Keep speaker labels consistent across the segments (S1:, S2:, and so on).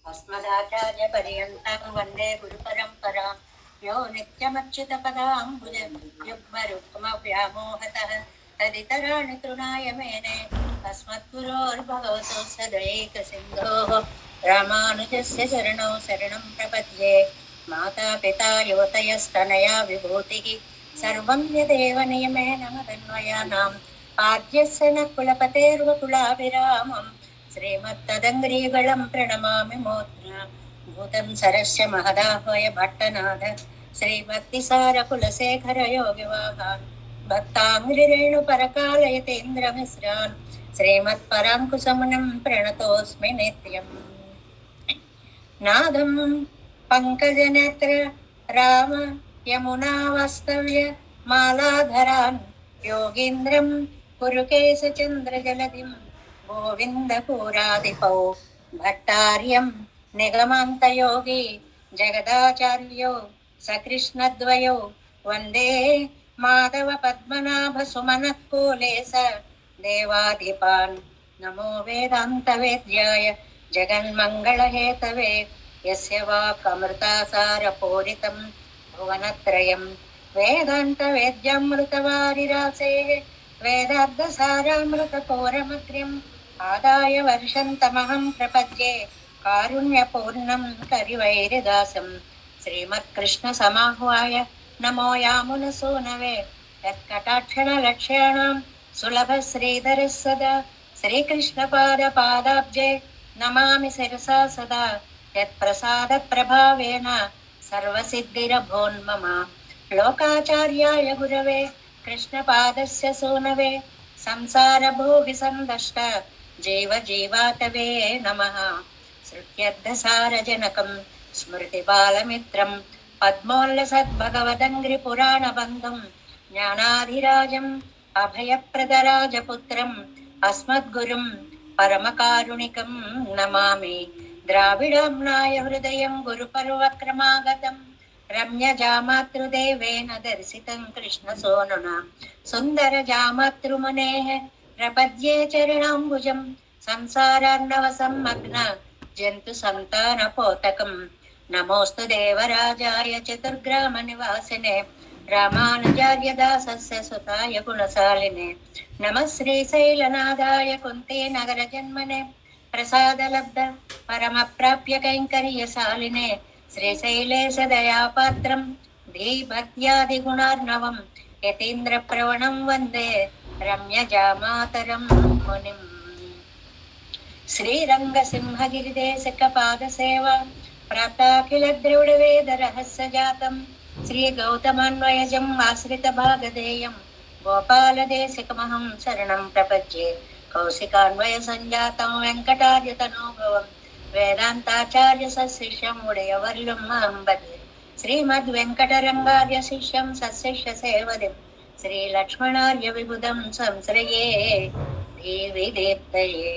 S1: अस्मदाचार्यपर्यन्तां वन्दे गुरुपरम्परां यो नित्यमच्युतपदाम्बुज युग्मरुक्मव्यामोहतः तदितराणि तृणाय मेने अस्मद्गुरोर्भगवतो सदैकसिन्धोः रामानुजस्य चरणौ शरणं प्रपद्ये माता पिता युवतयस्तनया विभूतिः सर्वं यदेव नियमेन मदन्वयानाम् आद्यस्य न कुलपतेर्वकुलाभिरामम् श्रीमत्तदङ्ग्रीगळं प्रणमामि मोद्ना भूतं सरस्य महदाह्वय भट्टनाथ श्रीभक्तिसारकुलशेखर योगिवाहान् भक्ताङ्ग्रिरेणुपरकालयतेन्द्रमिश्रान् श्रीमत्पराङ्कुशमुनिं प्रणतोऽस्मि नित्यम् नादं पङ्कजनेत्र राम यमुनावास्तव्य मालाधरान् योगीन्द्रं कुरुकेशचन्द्रजलधिं गोविन्दपुरादिपौ भट्टार्यं निगमान्तयोगी जगदाचार्यो सकृष्णद्वयो वन्दे माधवपद्मनाभसुमनःकुलेश देवाधिपान् नमो वेदान्तवेद्याय जगन्मङ्गलहेतवे यस्य वाक्अमृतासारपूरितं भुवनत्रयं वेदान्तवेद्यामृतवारिरासेः वेदार्थसारामृतपूरमग्र्यम् आदाय वर्षन्तमहं प्रपद्ये कारुण्यपूर्णं करिवैरिदासं श्रीमत्कृष्णसमाह्वाय नमो यामुनसूनवे यत्कटाक्षणलक्ष्याणां सुलभश्रीधरः सदा श्रीकृष्णपादपादाब्जे नमामि शिरसा सदा यत्प्रसादप्रभावेन सर्वसिद्धिरभून्मम लोकाचार्याय गुरवे कृष्णपादस्य सूनवे संसारभोगिसन्दष्ट जीवजीवातवे नमः श्रुत्यर्थसारजनकं स्मृतिबालमित्रं पद्मोल्लसद्भगवदङ्घ्रिपुराणबन्धुं ज्ञानाधिराजम् अभयप्रदराजपुत्रम् अस्मद्गुरुं परमकारुणिकं नमामि द्राविडाम्नाय हृदयं गुरुपर्वक्रमागतं रम्यजामातृदेवेन दर्शितं कृष्णसोनुना सुन्दरजामातृमुनेः प्रपद्ये चरणाम्बुजं संसारार्णवसम्मग्न जन्तुसन्तानपोतकं नमोऽस्तु देवराजाय चतुर्ग्रामनिवासिने रामानुजार्यदासस्य सुताय गुणशालिने नमः श्रीशैलनाथाय कुन्तीनगरजन्मने प्रसादलब्ध परमप्राप्य कैङ्कर्यशालिने श्रीशैलेशदयापात्रं धीभक्त्यादिगुणार्णवं यतीन्द्रप्रवणं वन्दे रम्यजामातरं मुनिम् श्रीरङ्गसिंहगिरिदेशकपादसेवा प्राप्ताखिलद्रविडवेदरहस्यजातं श्रीगौतमान्वयजम् आश्रितभागधेयं गोपालदेशिकमहं शरणं प्रपद्ये कौशिकान्वयसञ्जातं वेङ्कटार्यतनोभवं वेदान्ताचार्यशिष्यं उडयवर्लं मां भजे श्रीमद्वेङ्कटरङ्गार्यशिष्यं सशिष्यसेवदिं श्रीलक्ष्मणार्यविबुधं संश्रये देविदेप्तये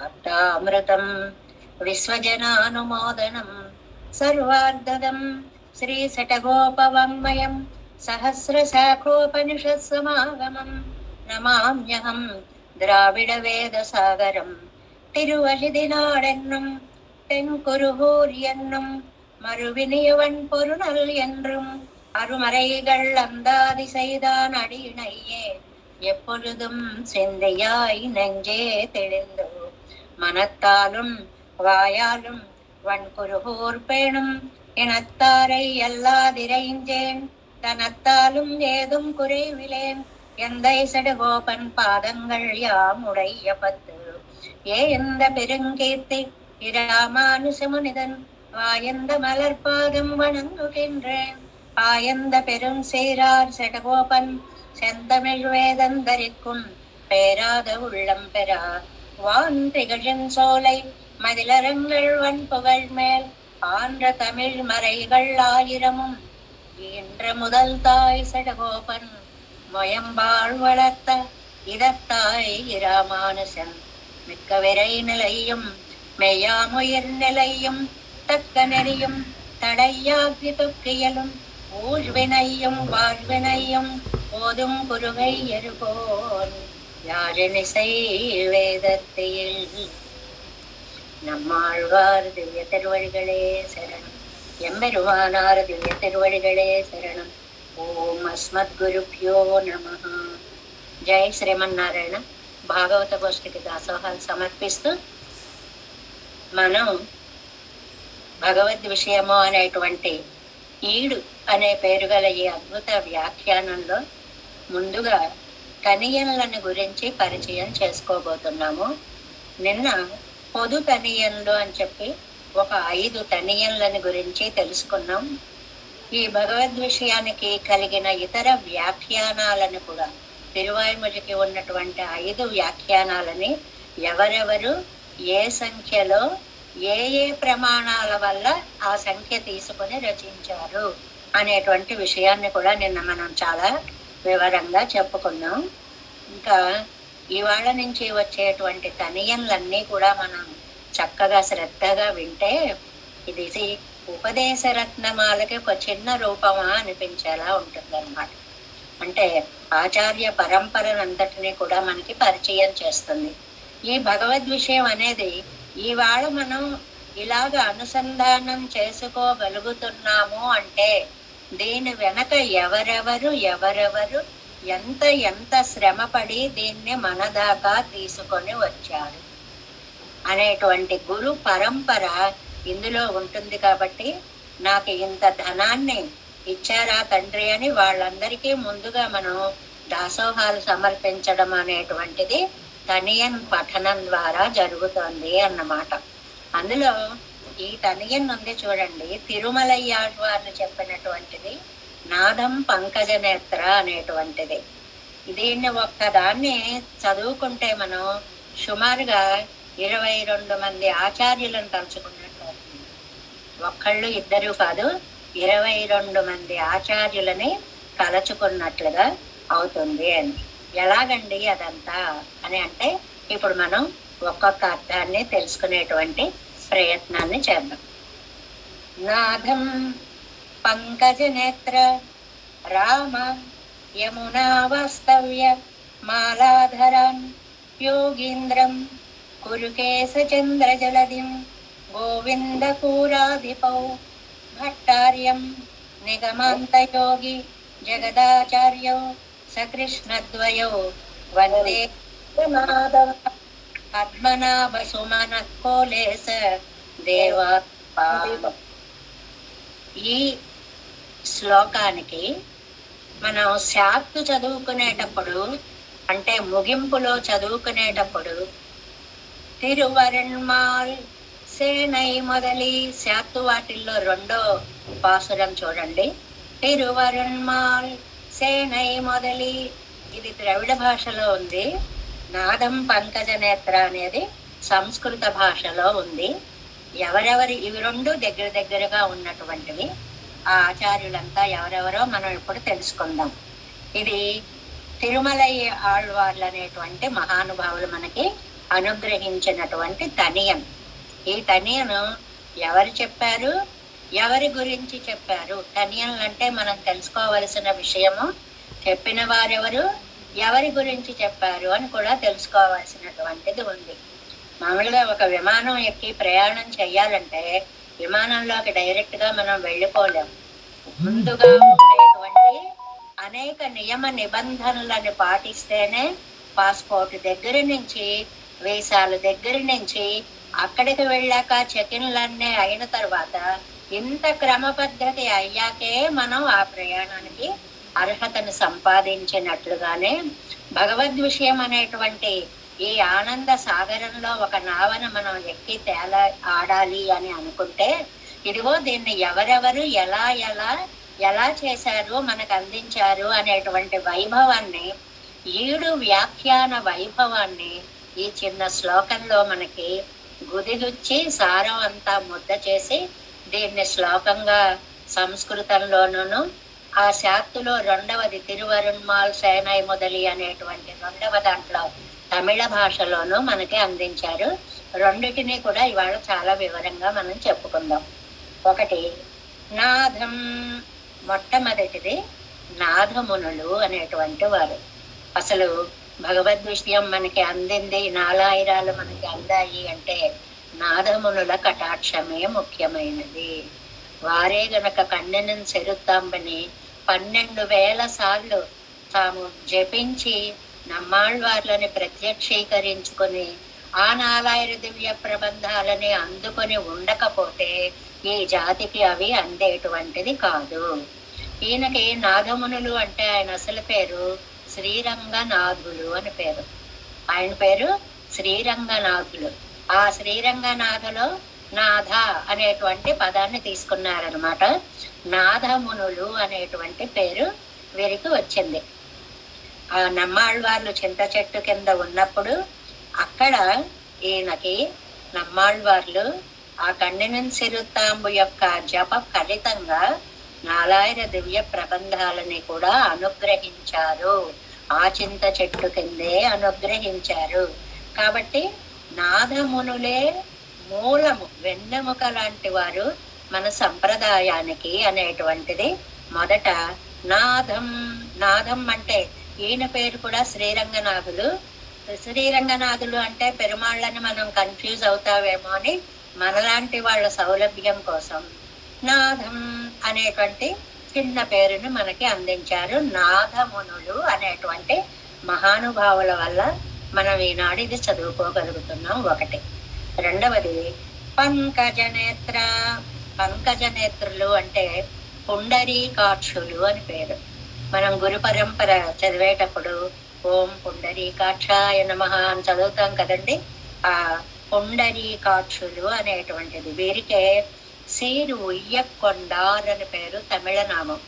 S1: भक्तामृतं विश्वजनानुमोदनं सर्वार्धदं श्रीशठगोपवाङ्मयं सहस्रशाखोपनिषत्समागमं नमाम्यहं द्राविडवेदसागरं திருவழுதினாடென்னும் தென்குருகூர் என்னும் மறுவினியவன் பொருணல் என்றும் அருமறைகள் அந்தாதி செய்தான் அடியினையே எப்பொழுதும் சிந்தையாய் நெஞ்சே தெளிந்தோ மனத்தாலும் வாயாலும் வன்குருகூர் பேணும் இனத்தாரை எல்லாதிரைஞ்சேன் தனத்தாலும் ஏதும் குறைவிலேன் எந்தை சடுகோபன் பாதங்கள் யாமுடைய பத்து ஏந்த பெருங்கீர்த்தி இராமானுசமுனிதன் வாயந்த மலர்பாதம் வணங்குகின்றேன் ஆயந்த பெரும் சீரார் சடகோபன் செந்தமிழ் வேதந்தரிக்கும் பேராத உள்ளம் பெறா வான் திகழின் சோலை மதிலரங்கள் வன் புகழ் மேல் ஆன்ற தமிழ் மறைகள் ஆயிரமும் ஈன்ற முதல் தாய் சடகோபன் மொயம்பாள் வளர்த்த இதத்தாய் இராமானுசன் மிக்க விரை நிலையும் மெய்யாமுயிர் நிலையும் தக்க நெறியும் தடையாகி தொக்கியலும் ஊழ்வினையும் வாழ்வினையும் போதும் குருகை எருகோன் யாழினிசை வேதத்தே நம்மாழ்வார் திவ்ய திருவடிகளே சரணம். எம்பெருமானார் திவ்ய திருவடிகளே சரணம். ఓం అస్మద్గురుభ్యో నమః. జై శ్రీమన్నారాయణ. భాగవత గోష్ఠికి దాసోహాలు సమర్పిస్తూ మనం భగవద్ విషయము అనేటువంటి ఈడు అనే పేరు గల ఈ అద్భుత వ్యాఖ్యానంలో ముందుగా తనియన్లను గురించి పరిచయం చేసుకోబోతున్నాము. నిన్న పొదు తనియన్లు అని చెప్పి ఒక 5 తనియన్లను గురించి తెలుసుకున్నాం. ఈ భగవద్ విషయానికి కలిగిన ఇతర వ్యాఖ్యానాలను కూడా, తిరువాయుమొழிకి ఉన్నటువంటి 5 వ్యాఖ్యానాలని ఎవరెవరు ఏ సంఖ్యలో ఏ ఏ ప్రమాణాల వల్ల ఆ సంఖ్య తీసుకుని రచించారు అనేటువంటి విషయాన్ని కూడా నిన్న మనం చాలా వివరంగా చెప్పుకున్నాం. ఇంకా ఇవాళ నుంచి వచ్చేటువంటి తనియన్లన్నీ కూడా మనం చక్కగా శ్రద్ధగా వింటే ఇది ఉపదేశ రత్నమాలకి ఒక చిన్న రూపమా అనిపించేలా ఉంటుందన్నమాట. అంటే ఆచార్య పరంపరనంతటినీ కూడా మనకి పరిచయం చేస్తుంది. ఈ భగవద్ విషయం అనేది ఇవాళ మనం ఇలాగ అనుసంధానం చేసుకోగలుగుతున్నాము అంటే దీని వెనక ఎవరెవరు ఎంత శ్రమపడి దీన్ని మన దాకా తీసుకొని వచ్చారు అనేటువంటి గురు పరంపర ఇందులో ఉంటుంది. కాబట్టి నాకు ఇంత ధనాన్ని ఇచ్చారా తండ్రి అని వాళ్ళందరికీ ముందుగా మనం దాసోహాలు సమర్పించడం అనేటువంటిది తనియన్ పఠనం ద్వారా జరుగుతోంది అన్నమాట. అందులో ఈ తనియన్ ఉంది చూడండి, తిరుమలయ్యాళ్వార్లు చెప్పినటువంటిది నాదం పంకజనేత్ర అనేటువంటిది. దీన్ని ఒక్కదాన్ని చదువుకుంటే మనం సుమారుగా 22 మంది ఆచార్యులను తలుచుకున్నట్టు అవుతుంది. ఒక్కళ్ళు ఇద్దరు కాదు, 22 మంది ఆచార్యులని తలచుకున్నట్లుగా అవుతుంది అని. ఎలాగండి అదంతా అని అంటే ఇప్పుడు మనం ఒక్కొక్క అర్థాన్ని తెలుసుకునేటువంటి ప్రయత్నాన్ని చేద్దాం. నాథం పంకజనేత్ర రామ యమునా వాస్తవ్య మాలాధరాన్ యోగీంద్రం కురుకేశచంద్రజలధిం గోవిందకూరాధిపౌ భట్టార్యం నిగమాంతయోగి జగదాచార్యౌ సకృష్ణద్వయౌ వందే మాధవ పద్మనాభ సుమన కోలేశ దేవా. ఈ శ్లోకానికి మనం శాత్తు చదువుకునేటప్పుడు అంటే ముగింపులో చదువుకునేటప్పుడు తిరువరణ్మాల్ సేనై మొదలి శాత్తు వాటిల్లో 2వ పాసురం చూడండి. తిరువరణ్మాల్ సేనై మొదలి, ఇది ద్రవిడ భాషలో ఉంది. నాదం పంకజనేత్ర అనేది సంస్కృత భాషలో ఉంది. ఎవరెవరి ఇవి 2 దగ్గరగా ఉన్నటువంటివి. ఆ ఆచార్యులంతా ఎవరెవరో మనం ఇప్పుడు తెలుసుకుందాం. ఇది తిరుమలయ్య ఆళ్వార్లు అనేటువంటి మహానుభావులు మనకి అనుగ్రహించినటువంటి తనియన్. ఈ తనియను ఎవరు చెప్పారు, ఎవరి గురించి చెప్పారు? తనియన్లు అంటే మనం తెలుసుకోవలసిన విషయము చెప్పిన వారెవరు, ఎవరి గురించి చెప్పారు అని కూడా తెలుసుకోవాల్సినటువంటిది ఉంది. మామూలుగా ఒక విమానం ఎక్కి ప్రయాణం చెయ్యాలంటే విమానంలోకి డైరెక్ట్ గా మనం వెళ్ళిపోలేం. ముందుగా ఉండేటువంటి అనేక నియమ నిబంధనలను పాటిస్తేనే పాస్పోర్ట్ దగ్గర నుంచి, వీసాల దగ్గర నుంచి, అక్కడికి వెళ్ళాక చెకిన్లన్నీ అయిన తర్వాత ఇంత క్రమ పద్ధతి అయ్యాకే మనం ఆ ప్రయాణానికి అర్హతను సంపాదించినట్లుగానే భగవద్ విషయం అనేటువంటి ఈ ఆనంద సాగరంలో ఒక నావను మనం ఎక్కి ఆడాలి అని అనుకుంటే ఇదిగో దీన్ని ఎవరెవరు ఎలా చేశారు, మనకు అందించారు అనేటువంటి వైభవాన్ని, 7 వ్యాఖ్యాన వైభవాన్ని ఈ చిన్న శ్లోకంలో మనకి గుదిగుచ్చి సారం అంతా ముద్ద చేసి దీన్ని శ్లోకంగా సంస్కృతంలోనూ, ఆ శాత్తులో 2వది తిరువరుణ్మాల్ సేనై మొదలి అనేటువంటి 2వ దాంట్లో తమిళ భాషలోనూ మనకి అందించారు. రెండిటిని కూడా ఇవాళ చాలా వివరంగా మనం చెప్పుకుందాం. ఒకటి నాథం, మొట్టమొదటిది నాథమునులు అనేటువంటి వారు. అసలు భగవద్ విషయం మనకి అందింది, 4000 మనకి అందాయి అంటే నాదమునుల కటాక్షమే ముఖ్యమైనది. వారే గనక కన్నెనం చెరుతాంబని 12,000 సార్లు తాము జపించి నమ్మాళ్వార్లని ప్రత్యక్షీకరించుకొని ఆ 4000 దివ్య ప్రబంధాలని అందుకొని ఉండకపోతే ఈ జాతికి అవి అందేటువంటిది కాదు. ఈయనకి నాదమునులు అంటే ఆయన అసలు పేరు శ్రీరంగనాథులు అని పేరు. ఆయన పేరు శ్రీరంగనాథులు. ఆ శ్రీరంగనాథులో నాథ అనేటువంటి పదాన్ని తీసుకున్నారనమాట. నాథమునులు అనేటువంటి పేరు వీరికి వచ్చింది. ఆ నమ్మాళ్వార్లు చింత చెట్టు కింద ఉన్నప్పుడు అక్కడ ఈయనకి నమ్మాళ్వార్లు ఆ కన్నెనం సిరుతాంబు యొక్క జప ఫలితంగా 4000 దివ్య ప్రబంధాలని కూడా అనుగ్రహించారు. ఆ చింత చెట్టు కిందే అనుగ్రహించారు. కాబట్టి నాదమునులే మూలము, వెన్నెముక లాంటి వారు మన సంప్రదాయానికి అనేటువంటిది మొదట నాదం. నాదం అంటే ఈయన పేరు కూడా శ్రీరంగనాథులు. శ్రీరంగనాథులు అంటే పెరుమాళ్ళని మనం కన్ఫ్యూజ్ అవుతావేమో అని మనలాంటి వాళ్ళ సౌలభ్యం కోసం నాదం అనేటువంటి చిన్న పేరును మనకి అందించారు. నాదమునులు అనేటువంటి మహానుభావుల వల్ల మనం ఈనాడు ఇది చదువుకోగలుగుతున్నాం. ఒకటి. రెండవది పంకజనేత్ర. పంకజనేత్రులు అంటే పుండరీకాక్షులు అని పేరు. మనం గురు పరంపర చదివేటప్పుడు ఓం పుండరీకాక్షాయ నమః అని చదువుతాం కదండి. ఆ పుండరీకాక్షులు అనేటువంటిది వీరికే సీరు ఉయ్యకొండార్ అని పేరు తమిళనామం.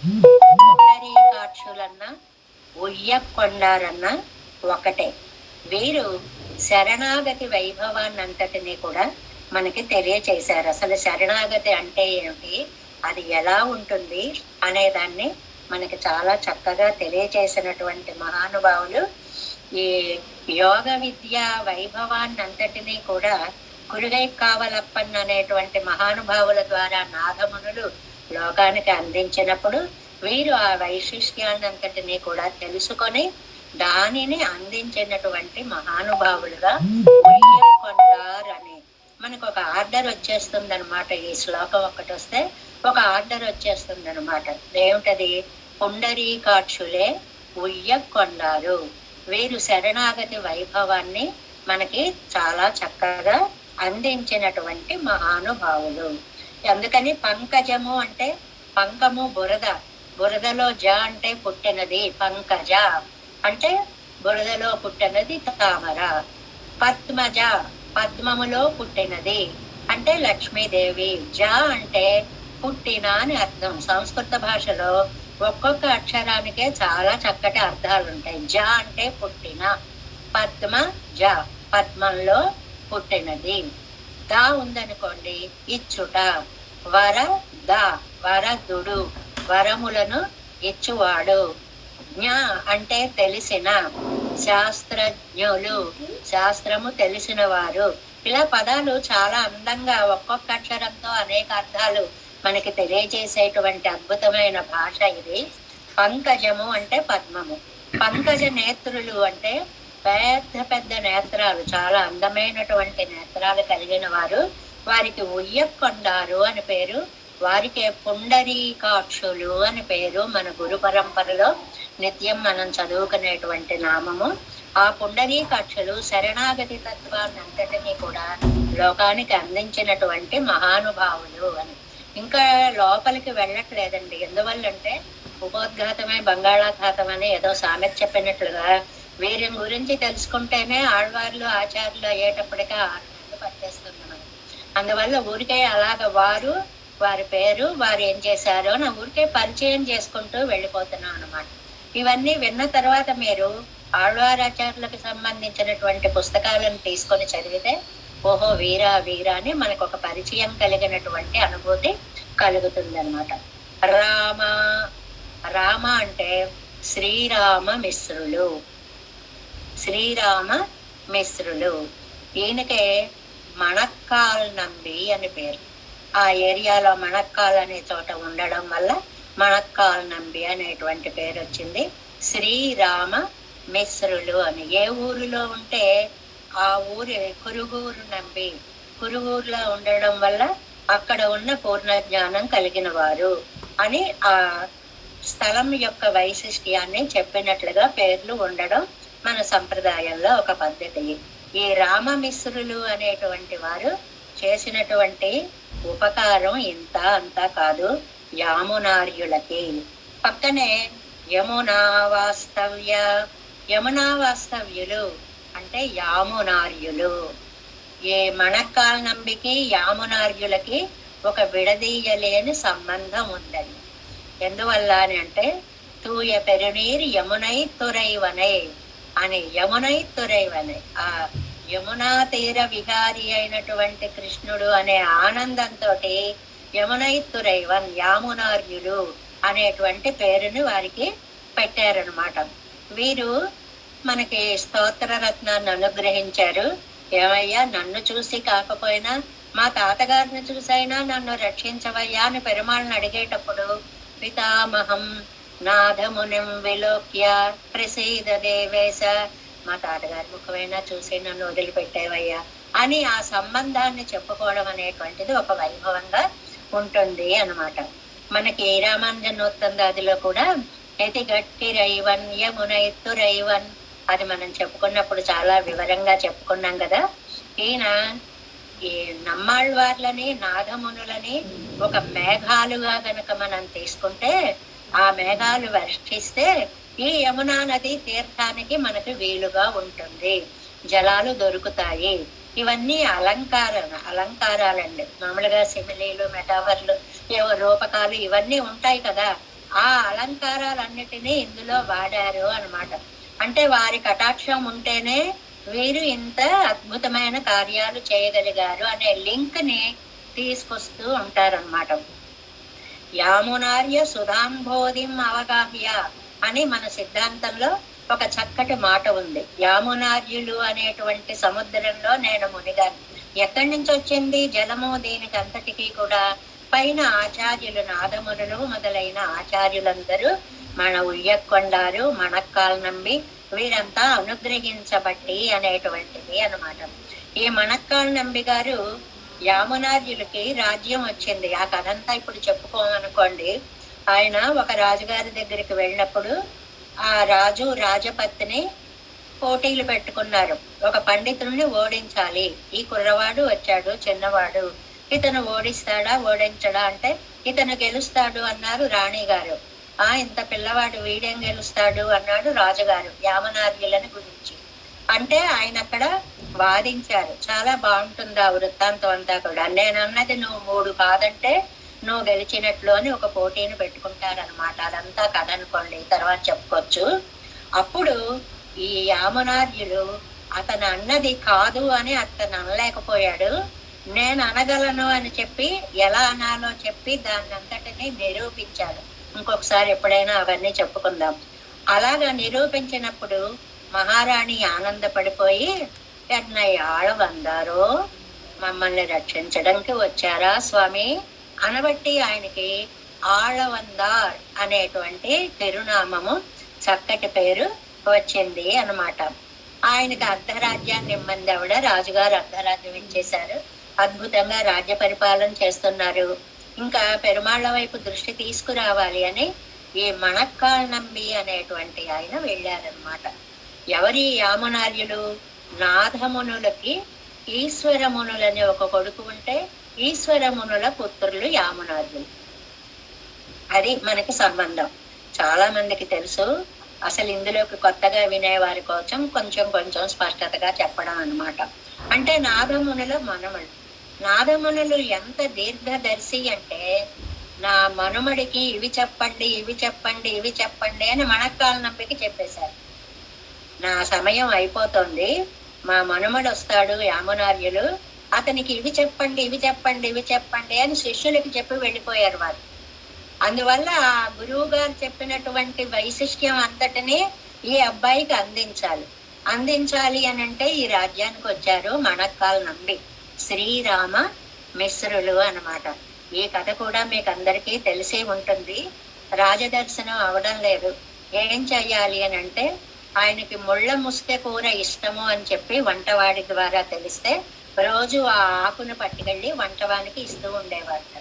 S1: పుండరీకాక్షులన్న ఉయ్యకొండారన్న ఒకటే. వీరు శరణాగతి వైభవాన్ని అంతటినీ కూడా మనకి తెలియచేశారు. అసలు శరణాగతి అంటే ఏమిటి, అది ఎలా ఉంటుంది అనేదాన్ని మనకి చాలా చక్కగా తెలియచేసినటువంటి మహానుభావులు. ఈ యోగ విద్య వైభవాన్ని అంతటినీ కూడా కురుగై కావలప్పన్ అనేటువంటి మహానుభావుల ద్వారా నాదమునులు లోకానికి అందించినప్పుడు వీరు ఆ వైశిష్ట్యాన్ని అంతటినీ కూడా తెలుసుకొని దానిని అందించినటువంటి మహానుభావులుగా ఉయ్యకొండార్ అని మనకు ఒక ఆర్డర్ వచ్చేస్తుంది అనమాట. ఈ శ్లోకం ఒక్కటి వస్తే ఒక ఆర్డర్ వచ్చేస్తుంది అనమాట. ఏమిటది? పుండరీకాక్షులే ఉయ్యకొండారు. వీరు శరణాగతి వైభవాన్ని మనకి చాలా చక్కగా అందించినటువంటి మహానుభావులు. అందుకని పంకజము అంటే పంకము బురద, బురదలో జ అంటే పుట్టినది, పంకజ అంటే బురదలో పుట్టినది తామర. పద్మజ పద్మములో పుట్టినది అంటే లక్ష్మీదేవి. జ అంటే పుట్టిన అని అర్థం. సంస్కృత భాషలో ఒక్కొక్క అక్షరానికే చాలా చక్కటి అర్థాలు ఉంటాయి. జ అంటే పుట్టిన, పద్మ జ పద్మంలో పుట్టినది. దా ఉందనుకోండి ఇచ్చుట. వర ద వరదుడు, వరములను ఇచ్చువాడు. జ్ఞ అంటే తెలిసిన, శాస్త్రజ్ఞులు శాస్త్రము తెలిసిన వారు. ఇలా పదాలు చాలా అందంగా ఒక్కొక్క అక్షరంతో అనేక అర్థాలు మనకి తెలియజేసేటువంటి అద్భుతమైన భాష ఇది. పంకజము అంటే పద్మము. పంకజ నేత్రులు అంటే పెద్ద పెద్ద నేత్రాలు, చాలా అందమైనటువంటి నేత్రాలు కలిగిన వారు. వారికి ఉయ్యకొండారు అని పేరు. వారికి పుండరీకాక్షులు అని పేరు. మన గురు పరంపరలో నిత్యం మనం చదువుకునేటువంటి నామము. ఆ పుండరీకాక్షులు శరణాగతి తత్వాన్ని అంతటినీ కూడా లోకానికి అందించినటువంటి మహానుభావులు అని. ఇంకా లోపలికి వెళ్ళట్లేదండి. ఎందువల్లంటే ఉపోద్ఘాతమే బంగాళాఖాతం అని ఏదో సామెత చెప్పినట్లుగా వీరి గురించి తెలుసుకుంటేనే ఆళ్వార్లు ఆచార్యులు అయ్యేటప్పటికే 6 నెలలు పట్టేస్తుంది మనం. అందువల్ల ఊరికే అలాగ వారు, వారి పేరు, వారు ఏం చేశారో నా ఊరికే పరిచయం చేసుకుంటూ వెళ్ళిపోతున్నాం అనమాట. ఇవన్నీ విన్న తర్వాత మీరు ఆళ్వారాచార్యులకు సంబంధించినటువంటి పుస్తకాలను తీసుకొని చదివితే ఓహో వీరా వీరా అని మనకు ఒక పరిచయం కలిగినటువంటి అనుభూతి కలుగుతుంది అనమాట. రామ. రామ అంటే శ్రీరామ మిశ్రులు. శ్రీరామ మిశ్రులు. ఈయనకే మణక్కాల్ నంబి అని పేరు. ఆ ఏరియాలో మణక్కాల్ అనే చోట ఉండడం వల్ల మణక్కాల్ నంబి అనేటువంటి పేరు వచ్చింది. శ్రీరామ మిశ్రులు అని. ఏ ఊరిలో ఉంటే ఆ ఊరి కురుగురు నంబి కురువూరులో ఉండడం వల్ల అక్కడ ఉన్న పూర్ణ జ్ఞానం కలిగిన వారు అని ఆ స్థలం యొక్క వైశిష్ట్యాన్ని చెప్పినట్లుగా పేర్లు ఉండడం మన సంప్రదాయంలో ఒక పద్ధతి. ఈ రామమిశ్రులు అనేటువంటి వారు చేసినటువంటి ఉపకారం ఇంత అంతా కాదు. యామునార్యులకి పక్కనే యమునా వాస్తవ్యులు అంటే యామునార్యులు. ఏ మణక్కాల్ నంబికి యామునార్యులకి ఒక విడదీయలేని సంబంధం ఉందని. ఎందువల్ల అని అంటే తూయ పెరునీర్ యమునై తురైవనై అని, యమునై తురైవనై ఆ యమునా తీర విహారి అయినటువంటి కృష్ణుడు అనే ఆనందంతో యమునై తురైవన్ యామునార్యులు అనేటువంటి పేరుని వారికి పెట్టారనమాట. వీరు మనకి స్తోత్ర రత్నాన్ని అనుగ్రహించారు. ఏమయ్యా, నన్ను చూసి కాకపోయినా మా తాతగారిని చూసైనా నన్ను రక్షించవయ్యా అని పెరుమాళ్ళని అడిగేటప్పుడు పితామహం నాథమునిం విలోక్య ప్రసీద దేవేశ, మా తాతగారి ముఖమైనా చూసి నన్ను వదిలిపెట్టేవయ్యా అని ఆ సంబంధాన్ని చెప్పుకోవడం అనేటువంటిది ఒక వైభవంగా ఉంటుంది అన్నమాట. మనకి రామానుజనోత్తందాదిలో కూడా ఎతి గట్టి రైవన్ యమున ఎత్తురైవన్ అది మనం చెప్పుకున్నప్పుడు చాలా వివరంగా చెప్పుకున్నాం కదా. ఈయన ఈ నమ్మాళ్ళవార్లని నాథమునులని ఒక మేఘాలుగా గనక మనం తీసుకుంటే ఆ మేఘాలు వర్షిస్తే ఈ యమునా నది తీర్థానికి మనకు వీలుగా ఉంటుంది, జలాలు దొరుకుతాయి. ఇవన్నీ అలంకారాలండి. మామూలుగా సిమిలీలు, మెటావర్లు, ఏవో రూపకాలు ఇవన్నీ ఉంటాయి కదా. ఆ అలంకారాలన్నిటినీ ఇందులో వాడారు అన్నమాట. అంటే వారి కటాక్షం ఉంటేనే వీరు ఇంత అద్భుతమైన కార్యాలు చేయగలిగారు అనే లింక్ ని తీసుకొస్తూ ఉంటారన్నమాట. యామునార్య సుధాంబోధిం అవగాహ్య అని మన సిద్ధాంతంలో ఒక చక్కటి మాట ఉంది. యామునార్యులు అనేటువంటి సముద్రంలో నేను మునిగాను. ఎక్కడి నుంచి వచ్చింది జలము? దీనికి అంతటికీ కూడా పైన ఆచార్యులు, నాదమునులు మొదలైన ఆచార్యులందరూ మన ఉయ్యకొండారు, మణక్కాల్ నంబి వీరంతా అనుగ్రహించబట్టి అనేటువంటిది అన్నమాట. ఈ మణక్కాల్ నంబి గారు యామునార్యులకి రాజ్యం వచ్చింది. ఆ కథంతా ఇప్పుడు చెప్పుకోమనుకోండి. ఆయన ఒక రాజుగారి దగ్గరికి వెళ్ళినప్పుడు ఆ రాజు రాజపత్ని పోటీలు పెట్టుకున్నారు. ఒక పండితుడిని ఓడించాలి. ఈ కుర్రవాడు వచ్చాడు, చిన్నవాడు, ఇతను ఓడిస్తాడా ఓడించడా అంటే ఇతను గెలుస్తాడు అన్నారు రాణి గారు. ఇంత పిల్లవాడు వీడేం గెలుస్తాడు అన్నాడు రాజుగారు యామునార్యులని గురించి. అంటే ఆయన అక్కడ వాదించారు. చాలా బాగుంటుంది ఆ వృత్తాంతం అంతా కూడా. నేను అన్నది నువ్వు 3 కాదంటే నువ్వు గెలిచినట్లు అని ఒక పోటీని పెట్టుకుంటారనమాట. అదంతా కథ అనుకోండి, తర్వాత చెప్పుకోవచ్చు. అప్పుడు ఈ యామునార్యులు అతను అన్నది కాదు అని అతను అనలేకపోయాడు. నేను అనగలను అని చెప్పి ఎలా అనాలో చెప్పి దాన్ని అంతటినీ నిరూపించాడు. ఇంకొకసారి ఎప్పుడైనా అవన్నీ చెప్పుకుందాం. అలాగా నిరూపించినప్పుడు మహారాణి ఆనందపడిపోయి ఎన్నయ్య ఆళ వందారో, మమ్మల్ని రక్షించడానికి వచ్చారా స్వామి అనబట్టి ఆయనకి ఆళవందార్ అనేటువంటి తిరునామము, చక్కటి పేరు వచ్చింది అన్నమాట. ఆయనకి అర్ధరాజ్యాన్ని ఇమ్మంది ఆవిడ. రాజుగారు అర్ధరాజ్యం ఇచ్చేశారు. అద్భుతంగా రాజ్య పరిపాలన చేస్తున్నారు. ఇంకా పెరుమాళ్ళ వైపు దృష్టి తీసుకురావాలి అని ఈ మణక్కాల్ నంబి అనేటువంటి ఆయన వెళ్ళారనమాట. ఎవరి యామునార్యులు? నాథమునులకి ఈశ్వరమునులని ఒక కొడుకు ఉంటే ఈశ్వరమునుల పుత్రులు యామునార్యులు. అది మనకి సంబంధం. చాలా మందికి తెలుసు. అసలు ఇందులోకి కొత్తగా వినేవారి కోసం కొంచెం కొంచెం స్పష్టతగా చెప్పడం అన్నమాట. అంటే నాథమునుల మనమడు. నాదమునులు ఎంత దీర్ఘదర్శి అంటే నా మనుమడికి ఇవి చెప్పండి, ఇవి చెప్పండి, ఇవి చెప్పండి అని మణక్కాల్ నంబికి చెప్పేశారు. నా సమయం అయిపోతుంది, మా మనుమడు వస్తాడు యామునార్యులు, అతనికి ఇవి చెప్పండి, ఇవి చెప్పండి, ఇవి చెప్పండి అని శిష్యులకి చెప్పి వెళ్ళిపోయారు వారు. అందువల్ల ఆ గురువు గారు చెప్పినటువంటి వైశిష్ట్యం అంతటినీ ఈ అబ్బాయికి అందించాలి అని అంటే ఈ రాజ్యానికి వచ్చారు మణక్కాల్ నంబి, శ్రీరామ మిశ్రులు అన్నమాట. ఈ కథ కూడా మీకు అందరికీ తెలిసే ఉంటుంది. రాజదర్శనం అవడం లేదు. ఏం చెయ్యాలి అని అంటే ఆయనకి ముళ్ళ ముస్తె కూర ఇష్టము అని చెప్పి వంటవాడి ద్వారా తెలిస్తే రోజు ఆ ఆకును పట్టుకెళ్ళి వంటవానికి ఇస్తూ ఉండేవారట.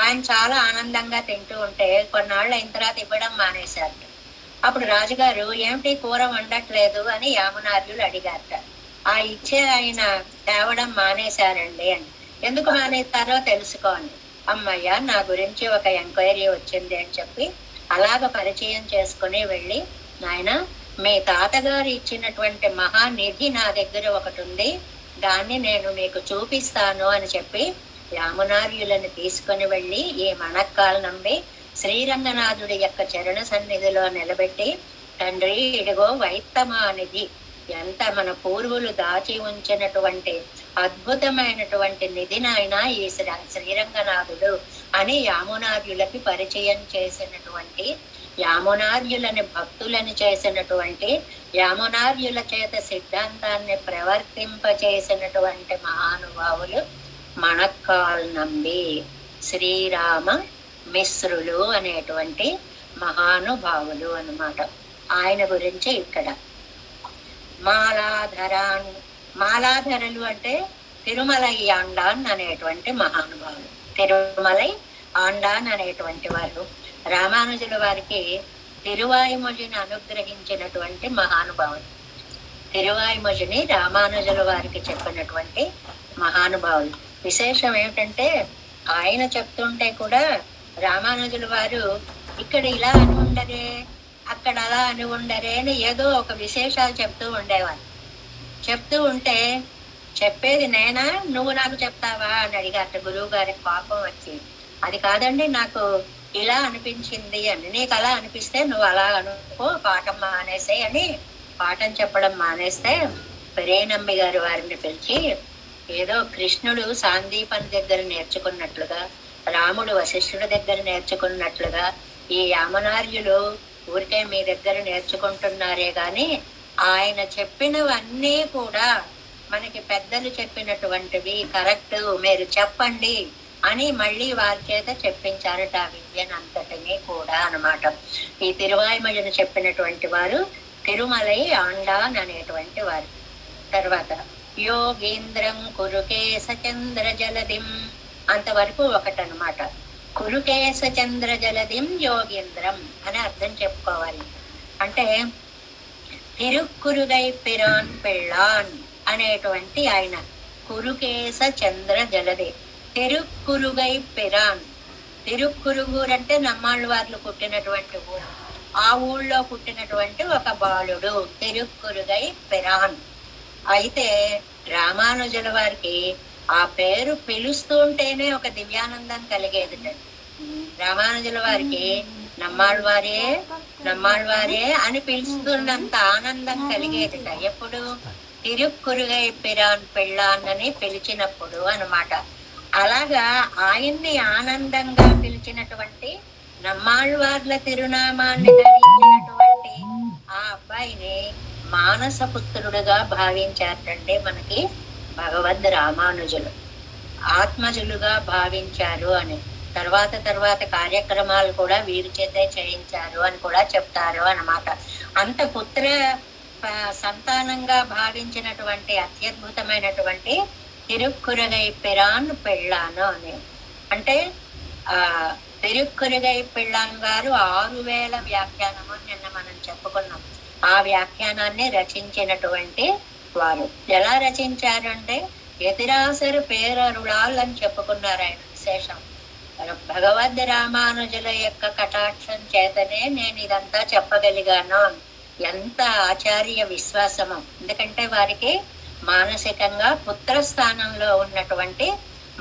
S1: ఆయన చాలా ఆనందంగా తింటూ ఉంటే కొన్నాళ్ళు అయిన తర్వాత ఇవ్వడం మానేశారట. అప్పుడు రాజుగారు ఏమిటి కూర వండట్లేదు అని యామునార్యులు అడిగారట. ఆ ఇచ్చే ఆయన తేవడం మానేశారండి అని. ఎందుకు మానేస్తారో తెలుసుకోండి. అమ్మయ్య నా గురించి ఒక ఎంక్వైరీ వచ్చింది అని చెప్పి అలాగ పరిచయం చేసుకుని వెళ్ళి, నాయన మీ తాతగారు ఇచ్చినటువంటి మహానిధి నా దగ్గర ఒకటి ఉంది, దాన్ని నేను మీకు చూపిస్తాను అని చెప్పి యామునార్యులను తీసుకుని వెళ్ళి ఈ మణక్కాలు నమ్మి శ్రీరంగనాథుడి యొక్క చరణ సన్నిధిలో నిలబెట్టి, తండ్రి ఇదిగో వైత్తమానిధి, ఎంత మన పూర్వులు దాచి ఉంచినటువంటి అద్భుతమైనటువంటి నిధినైనా ఈ శ్రీరంగనాథుడు అని యామునార్యులకి పరిచయం చేసినటువంటి, యామునార్యులని భక్తులని చేసినటువంటి, యామునార్యుల చేత సిద్ధాంతాన్ని ప్రవర్తింపచేసినటువంటి మహానుభావులు మణక్కాల్ నంబి శ్రీరామ మిశ్రులు అనేటువంటి మహానుభావులు అన్నమాట. ఆయన గురించి ఇక్కడ మాలాధరాన్, మాలాధరులు అంటే తిరుమలై ఆండాన్ అనేటువంటి మహానుభావులు. తిరుమలై ఆండాన్ అనేటువంటి వారు రామానుజుల వారికి తిరువాయుమొజిని అనుగ్రహించినటువంటి మహానుభావులు. తిరువాయుమొజిని రామానుజుల వారికి చెప్పినటువంటి మహానుభావులు. విశేషం ఏమిటంటే ఆయన చెప్తుంటే కూడా రామానుజుల వారు ఇక్కడ ఇలా అని ఉండరే, అక్కడ అలా అని ఉండరే అని ఏదో ఒక విశేషాలు చెప్తూ ఉండేవారు. చెప్తూ ఉంటే చెప్పేది నేనా, నువ్వు నాకు చెప్తావా అని అడిగారు గురువు గారికి కోపం వచ్చి. అది కాదండి, నాకు ఇలా అనిపించింది అని. నీకు అలా అనిపిస్తే నువ్వు అలా అనుకో, పాఠం మానేసే అని పాఠం చెప్పడం మానేస్తే పెరేనంబి గారు వారిని పిలిచి, ఏదో కృష్ణుడు సాందీపని దగ్గర నేర్చుకున్నట్లుగా, రాముడు వశిష్ఠుడి దగ్గర నేర్చుకున్నట్లుగా ఈ యామనార్యులు ఊరికే మీ దగ్గర నేర్చుకుంటున్నారే గాని ఆయన చెప్పినవన్నీ కూడా మనకి పెద్దలు చెప్పినటువంటివి కరెక్ట్, మీరు చెప్పండి అని మళ్ళీ వారి చేత చెప్పించారట ఆ విద్యనంతటినీ కూడా అన్నమాట. ఈ తిరువాయుమొజిని చెప్పినటువంటి వారు తిరుమలై ఆండాన్ అనేటువంటి వారు. తర్వాత యోగీంద్రం కురుకేశ చంద్ర జలదిం, అంతవరకు ఒకటనమాట. కురుకేశ చంద్ర జలదిం యోగీంద్రం అని అర్థం చెప్పుకోవాలి. అంటే తిరుక్కురుగై పిరాన్ పెళ్ళాన్ అనేటువంటి ఆయన కురుకేశ చంద్ర జలది. తిరుక్కురుగై పిరాన్, తిరుక్కురుగూరు అంటే నమ్మాళ్ళు వాళ్ళు పుట్టినటువంటి ఊరు. ఆ ఊళ్ళో పుట్టినటువంటి ఒక బాలుడు తిరుక్కురుగై పిరాన్. అయితే రామానుజుల వారికి ఆ పేరు పిలుస్తుంటేనే ఒక దివ్యానందం కలిగేది. రామానుజుల వారికి నమ్మాళ్వారే నమ్మాళ్వారే అని పిలుస్తున్నంత ఆనందం కలిగేదిట ఎప్పుడు తిరుక్కురుగై పిరాన్ పెళ్ళాన్ అని పిలిచినప్పుడు అన్నమాట. అలాగా ఆయన్ని ఆనందంగా పిలిచినటువంటి నమ్మాళ్వార్ల తిరునామాన్ని ధరించినటువంటి ఆ అబ్బాయిని మానసపుత్రుడుగా భావించారంటే మనకి భగవద్ రామానుజులు ఆత్మజులుగా భావించారు అని. తర్వాత కార్యక్రమాలు కూడా వీరి చేతే చేయించారు అని కూడా చెప్తారు అన్నమాట. అంత పుత్ర సంతానంగా భావించినటువంటి అత్యద్భుతమైనటువంటి తిరుక్కురుగై పిరాన్ పెళ్ళాను అని. అంటే ఆ తిరుక్కురుగై పిళ్ళాన్ గారు 6000 వ్యాఖ్యానము నిన్న మనం చెప్పుకున్నాం. ఆ వ్యాఖ్యానాన్ని రచించినటువంటి వారు. ఎలా రచించారు అంటే ఎతిరాసరు పేరరుళాల్ అని చెప్పుకున్నారు ఆయన. విశేషం భగవద్ రామానుజుల యొక్క కటాక్షం చేతనే నేను ఇదంతా చెప్పగలిగాను. ఎంత ఆచార్య విశ్వాసము. ఎందుకంటే వారికి మానసికంగా పుత్రస్థానంలో ఉన్నటువంటి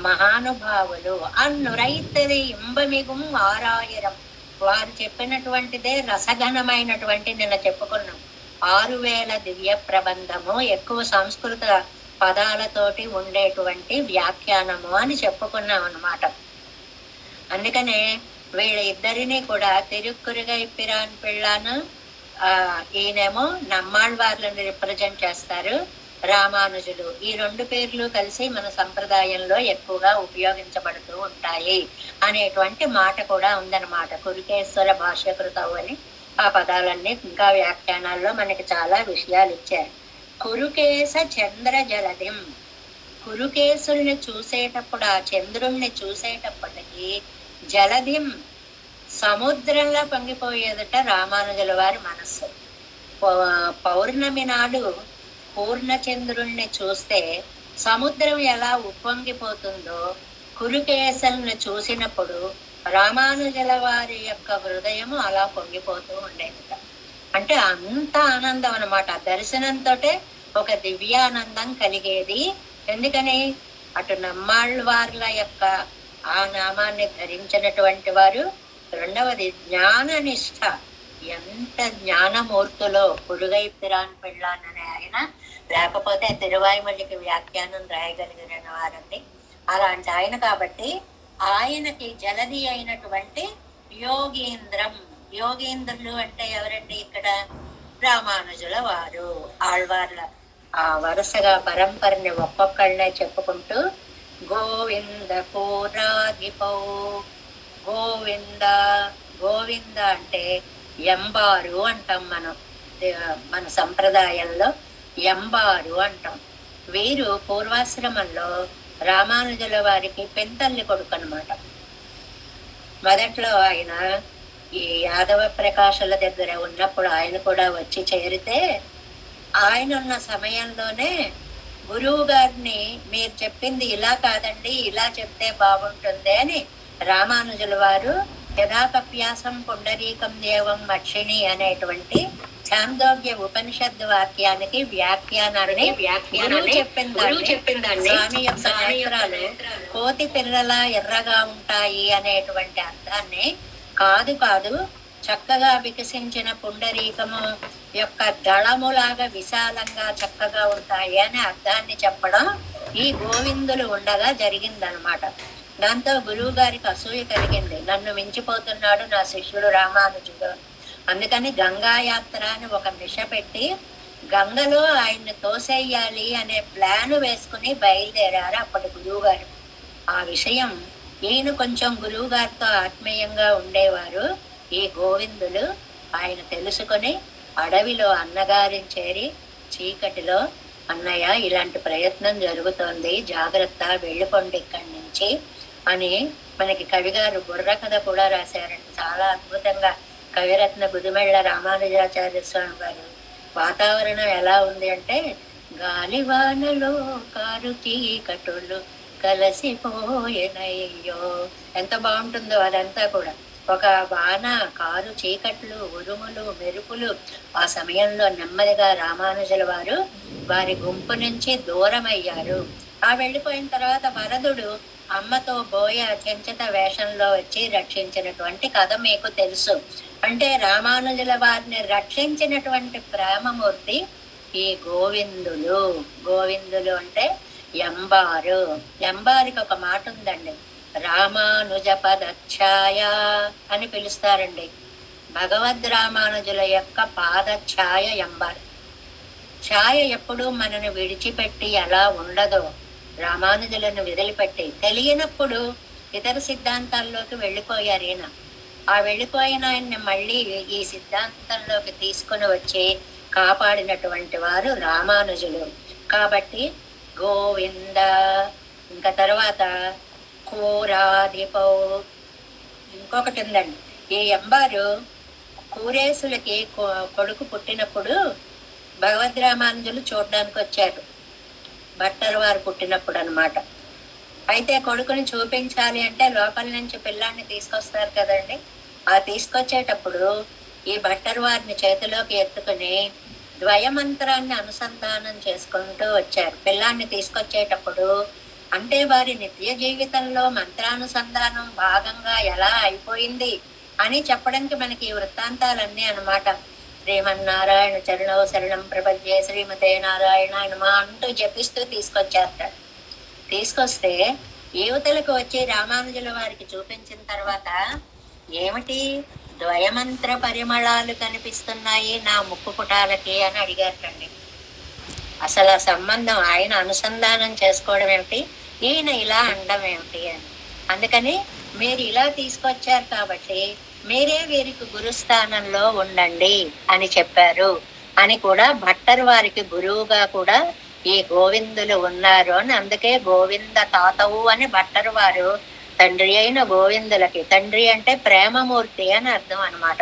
S1: మహానుభావులు. అన్నురైతది ఇంబమిగుం 6000. వారు చెప్పినటువంటిదే రసఘనమైనటువంటి నిన్న చెప్పుకున్నాం 6000 దివ్య ప్రబంధము, ఎక్కువ సంస్కృత పదాలతోటి ఉండేటువంటి వ్యాఖ్యానము అని చెప్పుకున్నాం అన్నమాట. అందుకనే వీళ్ళ ఇద్దరిని కూడా తిరుక్కురుగై పిరాన్ పెళ్ళాను, ఈయనేమో నమ్మాళ్వార్లను రిప్రజెంట్ చేస్తారు, రామానుజులు. ఈ 2 పేర్లు కలిసి మన సంప్రదాయంలో ఎక్కువగా ఉపయోగించబడుతూ ఉంటాయి అనేటువంటి మాట కూడా ఉందన్నమాట. కురుకేశ్వర భాష్యకృతవు అని ఆ పదాలన్నీ ఇంకా వ్యాఖ్యానాల్లో మనకి చాలా విషయాలు ఇచ్చారు. కురుకేశ చంద్ర జలదిం, కురుకేసుల్ని చూసేటప్పుడు, ఆ చంద్రుణ్ణి చూసేటప్పటికి జలధిం సముద్రంలో పొంగిపోయేదట రామానుజుల వారి మనస్సు. పౌర్ణమి నాడు పూర్ణచంద్రుణ్ణి చూస్తే సముద్రం ఎలా ఉప్పొంగిపోతుందో కురుకేశల్ని చూసినప్పుడు రామానుజుల వారి యొక్క హృదయము అలా పొంగిపోతూ ఉండేదట. అంటే అంత ఆనందం అనమాట. దర్శనంతో ఒక దివ్యానందం కలిగేది. ఎందుకని అటు నమ్మాళ్ళ వార్ల యొక్క ఆ నామాన్ని ధరించినటువంటి వారు, రెండవది జ్ఞాననిష్ట. ఎంత జ్ఞానమూర్తులో పురుగై పిరాన్ పెళ్ళాన్ అనే ఆయన, లేకపోతే తిరువాయిమల్లికి వ్యాఖ్యానం రాయగలిగిన వారండి అలాంటి ఆయన. కాబట్టి ఆయనకి జలది అయినటువంటి యోగీంద్రం. యోగీంద్రులు అంటే ఎవరండి? ఇక్కడ రామానుజుల వారు. ఆళ్వార్ల ఆ వరుసగా పరంపరని ఒక్కొక్కళ్ళనే చెప్పుకుంటూ గోవింద పూరాధిపౌ. గోవింద గోవింద అంటే ఎంబారు అంటాం మనం. మన సంప్రదాయంలో ఎంబారు అంటాం. వీరు పూర్వాశ్రమంలో రామానుజుల వారికి పెంతల్లి కొడుకు అనమాట. మొదట్లో ఆయన ఈ యాదవ ప్రకాశుల దగ్గర ఉన్నప్పుడు ఆయన కూడా వచ్చి చేరితే, ఆయన ఉన్న సమయంలోనే గురువు గారిని మీరు చెప్పింది ఇలా కాదండి, ఇలా చెప్తే బాగుంటుంది అని రామానుజుల వారు యథాకప్యాసం పుండరీకం దేవం మక్షిణి అనేటువంటి ఛాందోగ్య ఉపనిషద్ వాక్యానికి వ్యాఖ్యానాన్ని చెప్పిందండి. స్వామి యొక్క నేత్రాలు కోతి పిల్లల ఎర్రగా ఉంటాయి అనేటువంటి అర్థాన్ని కాదు చక్కగా వికసించిన పుండరీకము యొక్క దళములాగా విశాలంగా చక్కగా ఉంటాయి అనే అర్థాన్ని చెప్పడం ఈ గోవిందులు ఉండగా జరిగిందనమాట. దాంతో గురువు గారికి అసూయ కలిగింది. నన్ను మించిపోతున్నాడు నా శిష్యుడు రామానుజుడు. అందుకని గంగా యాత్ర అని ఒక మిష పెట్టి గంగలో ఆయన్ని తోసేయాలి అనే ప్లాన్ వేసుకుని బయలుదేరారు అప్పటి గురువు గారు. ఆ విషయం ఈయన కొంచెం గురువు గారితో ఆత్మీయంగా ఉండేవారు. ఈ గోవిందులు ఆయన తెలుసుకొని అడవిలో అన్నగారిని చేరి చీకటిలో, అన్నయ్య ఇలాంటి ప్రయత్నం జరుగుతోంది, జాగ్రత్త, వెళ్ళిపోండి ఇక్కడి నుంచి అని మనకి కవిగారు బుర్ర కథ కూడా రాశారండి. చాలా అద్భుతంగా కవిరత్న గుదిమెళ్ళ రామానుజాచార్య స్వామి గారు వాతావరణం ఎలా ఉంది అంటే, గాలివానలో కారు చీకటులు కలసిపోయేనయ్యో. ఎంత బాగుంటుందో అదంతా కూడా. ఒక వాన, కారు చీకట్లు, ఉరుములు, మెరుపులు. ఆ సమయంలో నెమ్మదిగా రామానుజుల వారు వారి గుంపు నుంచి దూరమయ్యారు. ఆ వెళ్ళిపోయిన తర్వాత వరదుడు అమ్మతో బోయ చెంచత వేషంలో వచ్చి రక్షించినటువంటి కథ మీకు తెలుసు. అంటే రామానుజుల వారిని రక్షించినటువంటి ప్రేమమూర్తి ఈ గోవిందులు. గోవిందులు అంటే ఎంబారు. ఎంబారికి ఒక మాట ఉందండి, రామానుజ పదఛాయ అని పిలుస్తారండి. భగవద్ రామానుజుల యొక్క పాదఛాయ ఎంబారు. ఛాయ ఎప్పుడు మనను విడిచిపెట్టి ఎలా ఉండదో, రామానుజులను వదిలిపెట్టి తెలియనప్పుడు ఇతర సిద్ధాంతాల్లోకి వెళ్ళిపోయారు ఈయన. ఆ వెళ్ళిపోయిన ఆయన్ని మళ్ళీ ఈ సిద్ధాంతంలోకి తీసుకుని వచ్చి కాపాడినటువంటి వారు రామానుజులు. కాబట్టి గోవింద. ఇంకా తర్వాత కూరాధిపౌ ఇంకొకటి ఉందండి. ఈ ఎంబారు కూరేసులకి కొడుకు పుట్టినప్పుడు భగవద్ రామానుజులు చూడడానికి వచ్చారు. భట్టర్ వారు పుట్టినప్పుడు అనమాట. అయితే కొడుకుని చూపించాలి అంటే లోపల నుంచి పిల్లాన్ని తీసుకొస్తారు కదండి. ఆ తీసుకొచ్చేటప్పుడు ఈ భట్టర్ వారిని చేతిలోకి ఎత్తుకుని ద్వయమంత్రాన్ని అనుసంధానం చేసుకుంటూ వచ్చారు. పిల్లాన్ని తీసుకొచ్చేటప్పుడు అంటే వారి నిత్య జీవితంలో మంత్రానుసంధానం భాగంగా ఎలా అయిపోయింది అని చెప్పడానికి మనకి ఈ వృత్తాంతాలన్నీ అనమాట. శ్రీమన్నారాయణ చరణో శరణం ప్రపంచే శ్రీమతే నారాయణ నమః అంటూ జపిస్తూ తీసుకొచ్చారట. తీసుకొస్తే యువతలకు వచ్చి రామానుజుల వారికి చూపించిన తర్వాత, ఏమిటి ద్వయమంత్ర పరిమళాలు కనిపిస్తున్నాయి నా ముక్కు పుటాలకి అని అడిగారటండి. అసలు ఆ సంబంధం ఆయన అనుసంధానం చేసుకోవడం ఏమిటి, ఈయన ఇలా అనడం ఏమిటి అని. అందుకని మీరు ఇలా తీసుకొచ్చారు కాబట్టి మీరే వీరికి గురుస్థానంలో ఉండండి అని చెప్పారు అని కూడా భట్టర్ వారికి గురువుగా కూడా ఈ గోవిందులు ఉన్నారు అని. అందుకే గోవింద తాతవు అని భట్టరు వారు తండ్రి అయిన గోవిందులకి, తండ్రి అంటే ప్రేమమూర్తి అని అర్థం అనమాట,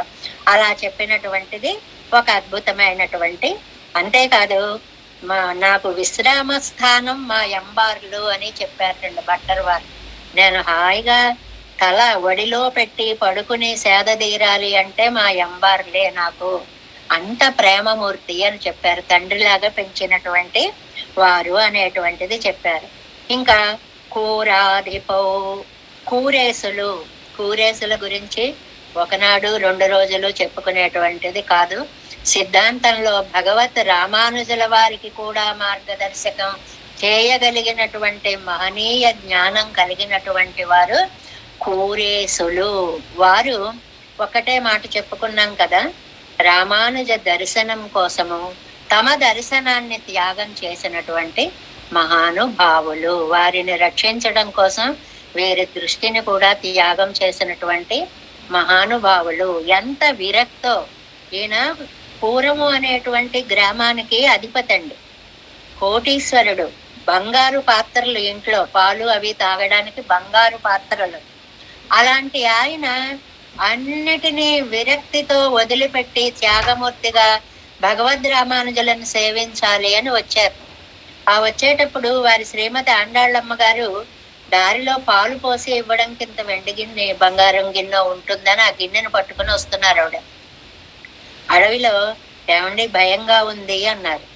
S1: అలా చెప్పినటువంటిది ఒక అద్భుతమైనటువంటి. అంతేకాదు నాకు విశ్రామ స్థానం మా ఎంబార్లు అని చెప్పారండి భట్టరు వారు. నేను హాయిగా తల ఒడిలో పెట్టి పడుకుని సేద తీరాలి అంటే మా ఎంబార్లే నాకు, అంత ప్రేమమూర్తి అని చెప్పారు. తండ్రిలాగా పెంచినటువంటి వారు అనేటువంటిది చెప్పారు. ఇంకా కూరాదిపో, కూరేసులు, కూరేసుల గురించి ఒకనాడు 2 రోజులు చెప్పుకునేటువంటిది కాదు. సిద్ధాంతంలో భగవత్ రామానుజుల వారికి కూడా మార్గదర్శకం చేయగలిగినటువంటి మహనీయ జ్ఞానం కలిగినటువంటి వారు కూరేసులు. వారు ఒకటే మాట చెప్పుకున్నాం కదా, రామానుజ దర్శనం కోసము తమ దర్శనాన్ని త్యాగం చేసినటువంటి మహానుభావులు. వారిని రక్షించడం కోసం వీరి దృష్టిని కూడా త్యాగం చేసినటువంటి మహానుభావులు. ఎంత విరక్తో! ఈయన పూరము అనేటువంటి గ్రామానికి అధిపతి అండి, కోటీశ్వరుడు. బంగారు పాత్రలు, ఇంట్లో పాలు అవి తాగడానికి బంగారు పాత్రలు. అలాంటి ఆయన అన్నిటినీ విరక్తితో వదిలిపెట్టి త్యాగమూర్తిగా భగవద్ రామానుజులను సేవించాలి అని వచ్చారు. ఆ వచ్చేటప్పుడు వారి శ్రీమతి ఆండాళ్ళమ్మ గారు దారిలో పాలు పోసి ఇవ్వడానికి ఇంత వెండి గిన్నె, బంగారం గిన్నె ఉంటుందని ఆ గిన్నెను పట్టుకుని వస్తున్నారు ఆవిడ. అడవిలో ఏమండి భయంగా ఉంది అన్నారు.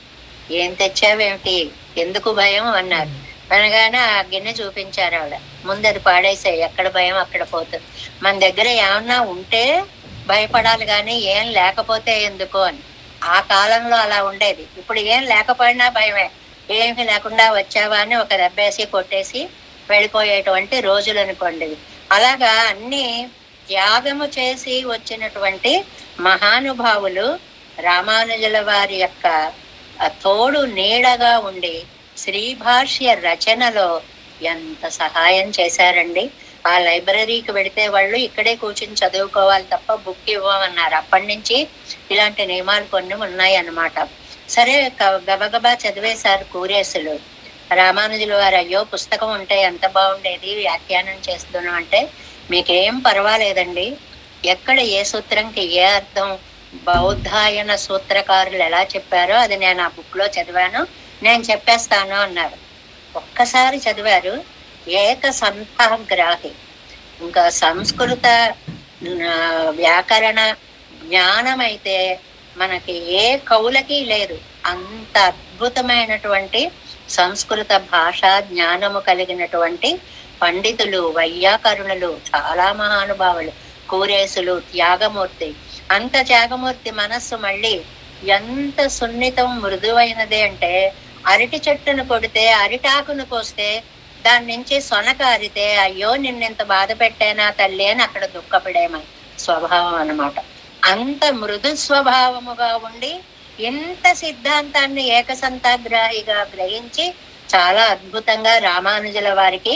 S1: ఏం తెచ్చావేమిటి, ఎందుకు భయం అన్నారు. అనగానే ఆ గిన్నె చూపించారు ఆవిడ. ముందు అది పాడేసాయి, ఎక్కడ భయం అక్కడ పోతుంది. మన దగ్గర ఏమన్నా ఉంటే భయపడాలి కానీ ఏం లేకపోతే ఎందుకు అని. ఆ కాలంలో అలా ఉండేది. ఇప్పుడు ఏం లేకపోయినా భయమే. ఏమి లేకుండా వచ్చావా అని ఒక దెబ్బేసి కొట్టేసి వెళ్ళిపోయేటువంటి రోజులు అనుకోండి. అలాగా అన్ని త్యాగము చేసి వచ్చినటువంటి మహానుభావులు రామానుజుల వారి యొక్క తోడు నీడగా ఉండి శ్రీభాష్య రచనలో ఎంత సహాయం చేశారండి. ఆ లైబ్రరీకి వెళితే వాళ్ళు ఇక్కడే కూర్చుని చదువుకోవాలి తప్ప బుక్ ఇవ్వమన్నారు. అప్పటి నుంచి ఇలాంటి నియమాలు కొన్ని ఉన్నాయి అన్నమాట. సరే గబగబా చదివేశారు కూరేసులు. రామానుజుల వారు అయ్యో పుస్తకం ఉంటే ఎంత బాగుండేది, వ్యాఖ్యానం చేస్తున్నాం అంటే, మీకేం పర్వాలేదండి, ఎక్కడ ఏ సూత్రంకి ఏ అర్థం బౌద్ధాయన సూత్రకారులు ఎలా చెప్పారో అది నేను ఆ బుక్ లో చదివాను, నేను చెప్పేస్తాను అన్నారు. ఒక్కసారి చదివారు, ఏక సంతాగ్రాహి. ఇంకా సంస్కృత వ్యాకరణ జ్ఞానం అయితే మనకి ఏ కవులకి లేదు. అంత అద్భుతమైనటువంటి సంస్కృత భాషా జ్ఞానము కలిగినటువంటి పండితులు, వైయాకరుణులు, చాలా మహానుభావులు. కూరేసులు, త్యాగమూర్తి. అంత త్యాగమూర్తి మనస్సు మళ్ళీ ఎంత సున్నితం మృదువైనది అంటే, అరటి చెట్టును కొడితే, అరిటాకును కోస్తే దాని నుంచి సొనకారితే అయ్యో నిన్నెంత బాధ పెట్టానా తల్లి అని అక్కడ దుఃఖపడేమని స్వభావం అన్నమాట. అంత మృదు స్వభావముగా ఉండి ఎంత సిద్ధాంతాన్ని ఏకసంతాగ్రాహిగా గ్రహించి చాలా అద్భుతంగా రామానుజుల వారికి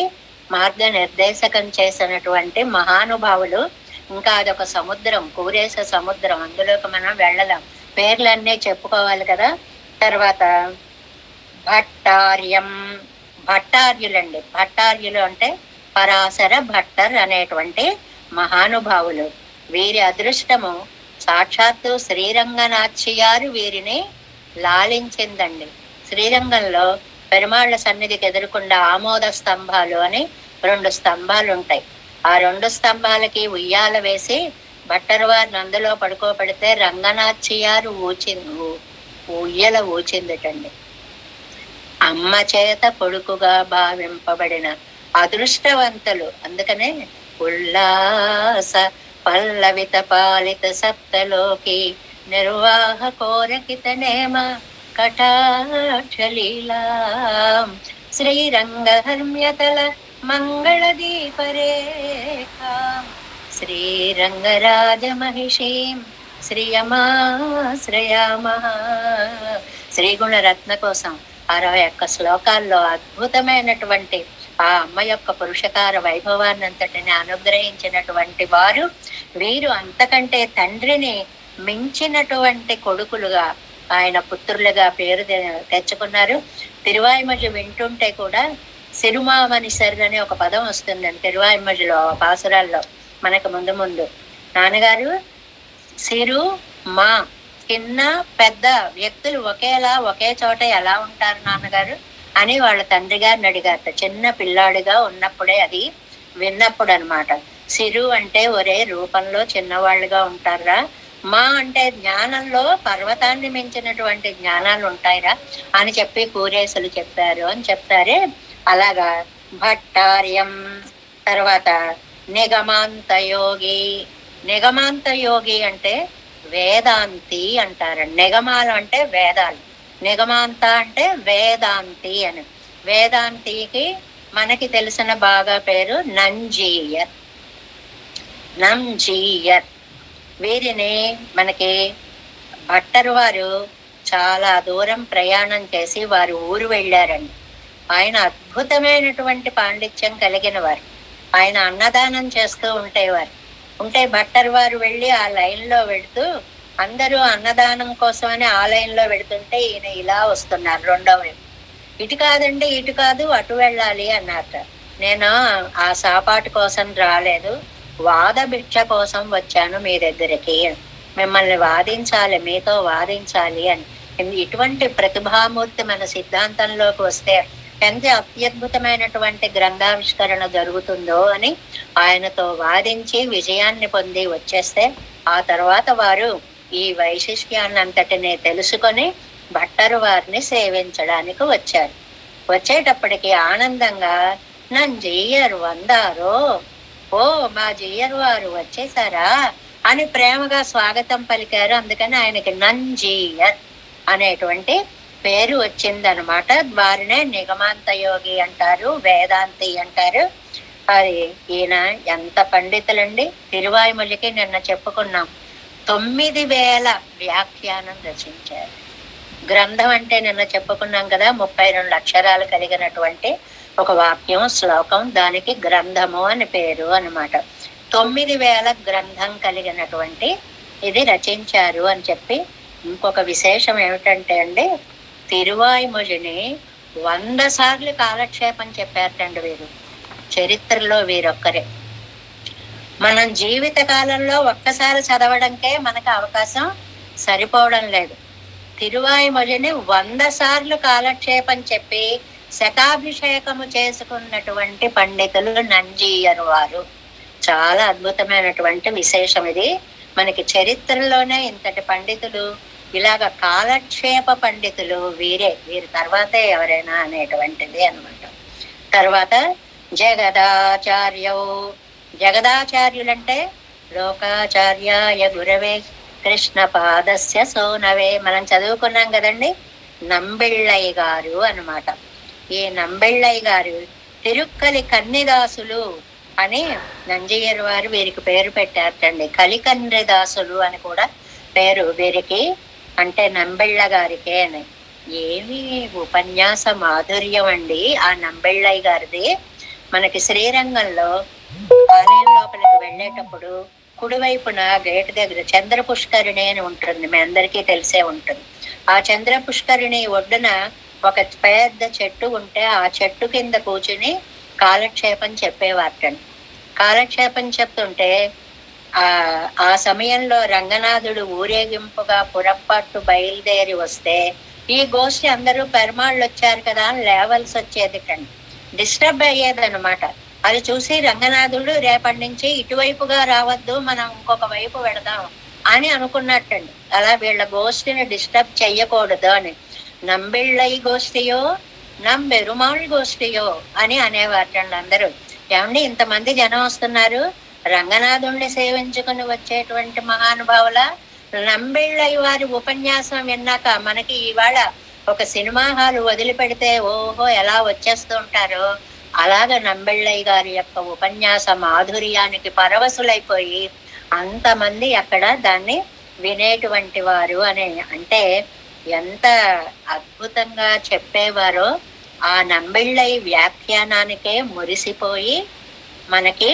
S1: మార్గనిర్దేశకం చేసినటువంటి మహానుభావులు. ఇంకా అదొక సముద్రం, కూరేస సముద్రం, అందులోకి మనం వెళ్ళలేం, పేర్లన్నీ చెప్పుకోవాలి కదా. తర్వాత భట్టార్యం, భట్టార్యులండి. భట్టార్యులు అంటే పరాశర భట్టర్ అనేటువంటి మహానుభావులు. వీరి అదృష్టము సాక్షాత్తు శ్రీరంగనాథ్యారు వీరిని లాలించిందండి. శ్రీరంగంలో పెరుమాళ్ల సన్నిధికి ఎదురుకుండా ఆమోద స్తంభాలు అని 2 స్తంభాలు ఉంటాయి. ఆ 2 స్తంభాలకి ఉయ్యాల వేసి భట్టరు వారిని అందులో పడుకోబెడితే రంగనాథ్యారు ఉయ్యల ఊచిందిటండి. అమ్మ చేత కొడుకుగా భావింపబడిన అదృష్టవంతులు. అందుకనే ఉల్లాస పల్లవిత పాలిత సప్తలోకి నిర్వాహ కోరకిత నేమ కటాక్షలీలా శ్రీరంగహర్మ్యతల మంగళ దీపరేఖా శ్రీరంగరాజ మహిషీం శ్రియమాశ్రయామః. శ్రీగుణరత్న కోసం 61 శ్లోకాల్లో అద్భుతమైనటువంటి ఆ అమ్మ యొక్క పురుషకార వైభవాన్ని అంతటిని అనుగ్రహించినటువంటి వారు వీరు. అంతకంటే తండ్రిని మించినటువంటి కొడుకులుగా ఆయన పుత్రులుగా పేరు తెచ్చుకున్నారు. తిరువాయిమొഴി వింటుంటే కూడా సిరుమామనిసరి అనే ఒక పదం వస్తుందండి తిరువాయిమొഴിలో పాసురాల్లో మనకు ముందు ముందు. నాన్నగారు సిరు మా చిన్న పెద్ద వ్యక్తులు ఒకేలా ఒకే చోట ఎలా ఉంటారు నాన్నగారు అని వాళ్ళ తండ్రి గారిని అడిగారట. చిన్న పిల్లాడిగా ఉన్నప్పుడే అది విన్నప్పుడు అనమాట. సిరు అంటే ఒరే రూపంలో చిన్నవాళ్ళుగా ఉంటారా, మా అంటే జ్ఞానంలో పర్వతాన్ని మించినటువంటి జ్ఞానాలు ఉంటాయిరా అని చెప్పి కూరేసులు చెప్పారు అని చెప్తారే. అలాగా భట్టార్యం, తర్వాత నిగమాంత యోగి. నిగమాంత యోగి అంటే వేదాంతి అంటారండి. నిగమాలు అంటే వేదాలు, నిగమాంత అంటే వేదాంతి అని. వేదాంతికి మనకి తెలిసిన బాగా పేరు నంజీయర్. నంజీయర్ వీరిని మనకి భట్టరు వారు చాలా దూరం ప్రయాణం చేసి వారు ఊరు వెళ్ళారండి. ఆయన అద్భుతమైనటువంటి పాండిత్యం కలిగిన వారు. ఆయన అన్నదానం చేస్తూ ఉంటే భట్టరు వారు వెళ్ళి ఆ లైన్లో వెళుతూ అందరూ అన్నదానం కోసమని ఆ లైన్లో వెళుతుంటే ఈయన ఇలా వస్తున్నారు రెండో వైపు. ఇటు కాదండి, ఇటు కాదు, అటు వెళ్ళాలి అన్నట్ట. నేను ఆ సాపాటు కోసం రాలేదు, వాద భిక్ష కోసం వచ్చాను మీ దగ్గరికి, మిమ్మల్ని వాదించాలి, మీతో వాదించాలి అని. ఇటువంటి ప్రతిభామూర్తి మన సిద్ధాంతంలోకి వస్తే ఎంత అత్యద్భుతమైనటువంటి గ్రంథావిష్కరణ జరుగుతుందో అని ఆయనతో వాదించి విజయాన్ని పొంది వచ్చేస్తే ఆ తర్వాత వారు ఈ వైశిష్ట్యాన్ని అంతటిని తెలుసుకొని భట్టరు వారిని సేవించడానికి వచ్చారు. వచ్చేటప్పటికి ఆనందంగా నంజీయర్ వందారో, ఓ మా జీయర్ వారు వచ్చేసారా అని ప్రేమగా స్వాగతం పలికారు. అందుకని ఆయనకి నంజీయర్ అనేటువంటి పేరు వచ్చిందనమాట. వారినే నిగమాంత యోగి అంటారు, వేదాంతి అంటారు. అది ఈయన ఎంత పండితులండి. తిరువాయిమొழிకి నిన్న చెప్పుకున్నాం 9,000 వ్యాఖ్యానం రచించారు. గ్రంథం అంటే నిన్న చెప్పుకున్నాం కదా 32 అక్షరాలు కలిగినటువంటి ఒక వాక్యం శ్లోకం, దానికి గ్రంథము అని పేరు అనమాట. 9,000 గ్రంథం కలిగినటువంటి ఇది రచించారు అని చెప్పి. ఇంకొక విశేషం ఏమిటంటే అండి, తిరువాయిమొழிని 100 సార్లు కాలక్షేపం చెప్పారటండి వీరు. చరిత్రలో వీరొక్కరే. మనం జీవిత కాలంలో ఒక్కసారి చదవడంకే మనకు అవకాశం సరిపోవడం లేదు. తిరువాయిమొழிని 100 సార్లు కాలక్షేపం చెప్పి శకాభిషేకము చేసుకున్నటువంటి పండితులు నంజీయర్ వారు. చాలా అద్భుతమైనటువంటి విశేషం ఇది. మనకి చరిత్రలోనే ఇంతటి పండితులు, ఇలాగ కాలక్షేప పండితులు వీరి తర్వాతే ఎవరైనా అనేటువంటిది అనమాట. తర్వాత జగదాచార్యౌ. జగదాచార్యులంటే లోకాచార్యాయ గురవే కృష్ణ పాదస్య సోనవే. మనం చదువుకున్నాం కదండి, నంబిళ్ళయ్య గారు అనమాట. ఈ నంబిళ్ళయ్య గారు తిరుక్కలి కన్నిదాసులు అని నంజయ్యర్ వారు వీరికి పేరు పెట్టారటండి. కలికన్నిదాసులు అని కూడా పేరు వీరికి, అంటే నంబిళ్ళ గారికే అని. ఏమి ఉపన్యాస మాధుర్యం అండి ఆ నంబిళ్ళయ్య గారిది. మనకి శ్రీరంగంలో ఆలయం లోపలికి వెళ్ళేటప్పుడు కుడివైపున గేటు దగ్గర చంద్ర పుష్కరిణి అని ఉంటుంది, మీ అందరికీ తెలిసే ఉంటుంది. ఆ చంద్ర పుష్కరిణి ఒడ్డున ఒక పెద్ద చెట్టు ఉంటే ఆ చెట్టు కింద కూర్చుని కాలక్షేపం చెప్పేవారటండి. కాలక్షేపం చెప్తుంటే ఆ సమయంలో రంగనాథుడు ఊరేగింపుగా పురప్పట్టు బయలుదేరి వస్తే ఈ గోష్ఠి అందరూ పెరుమాళ్ళు వచ్చారు కదా అని లేవల్సి వచ్చేది కండి, డిస్టర్బ్ అయ్యేది అనమాట. అది చూసి రంగనాథుడు రేపటి నుంచి ఇటువైపుగా రావద్దు, మనం ఇంకొక వైపు వెడదాం అని అనుకున్నట్టండి. అలా వీళ్ళ గోష్ఠిని డిస్టర్బ్ చెయ్యకూడదు అని. నంబిళ్ళై గోష్ఠియో నంబెరుమాళ్ గోష్ఠియో అని అనేవారటండి అందరూ. ఏమండి ఇంతమంది జనం వస్తున్నారు, రంగనాథుణ్ణి సేవించుకుని వచ్చేటువంటి మహానుభావుల, నంబిళ్ళై వారి ఉపన్యాసం విన్నాక మనకి ఇవాళ ఒక సినిమా హాలు వదిలిపెడితే ఓహో ఎలా వచ్చేస్తూ ఉంటారో అలాగ నంబిళ్ళయ్య గారి యొక్క ఉపన్యాస మాధుర్యానికి పరవశులైపోయి అంతమంది అక్కడ దాన్ని వినేటువంటి వారు అని. అంటే ఎంత అద్భుతంగా చెప్పేవారో ఆ నంబిళ్ళయ్య వ్యాఖ్యానానికే మురిసిపోయి మనకి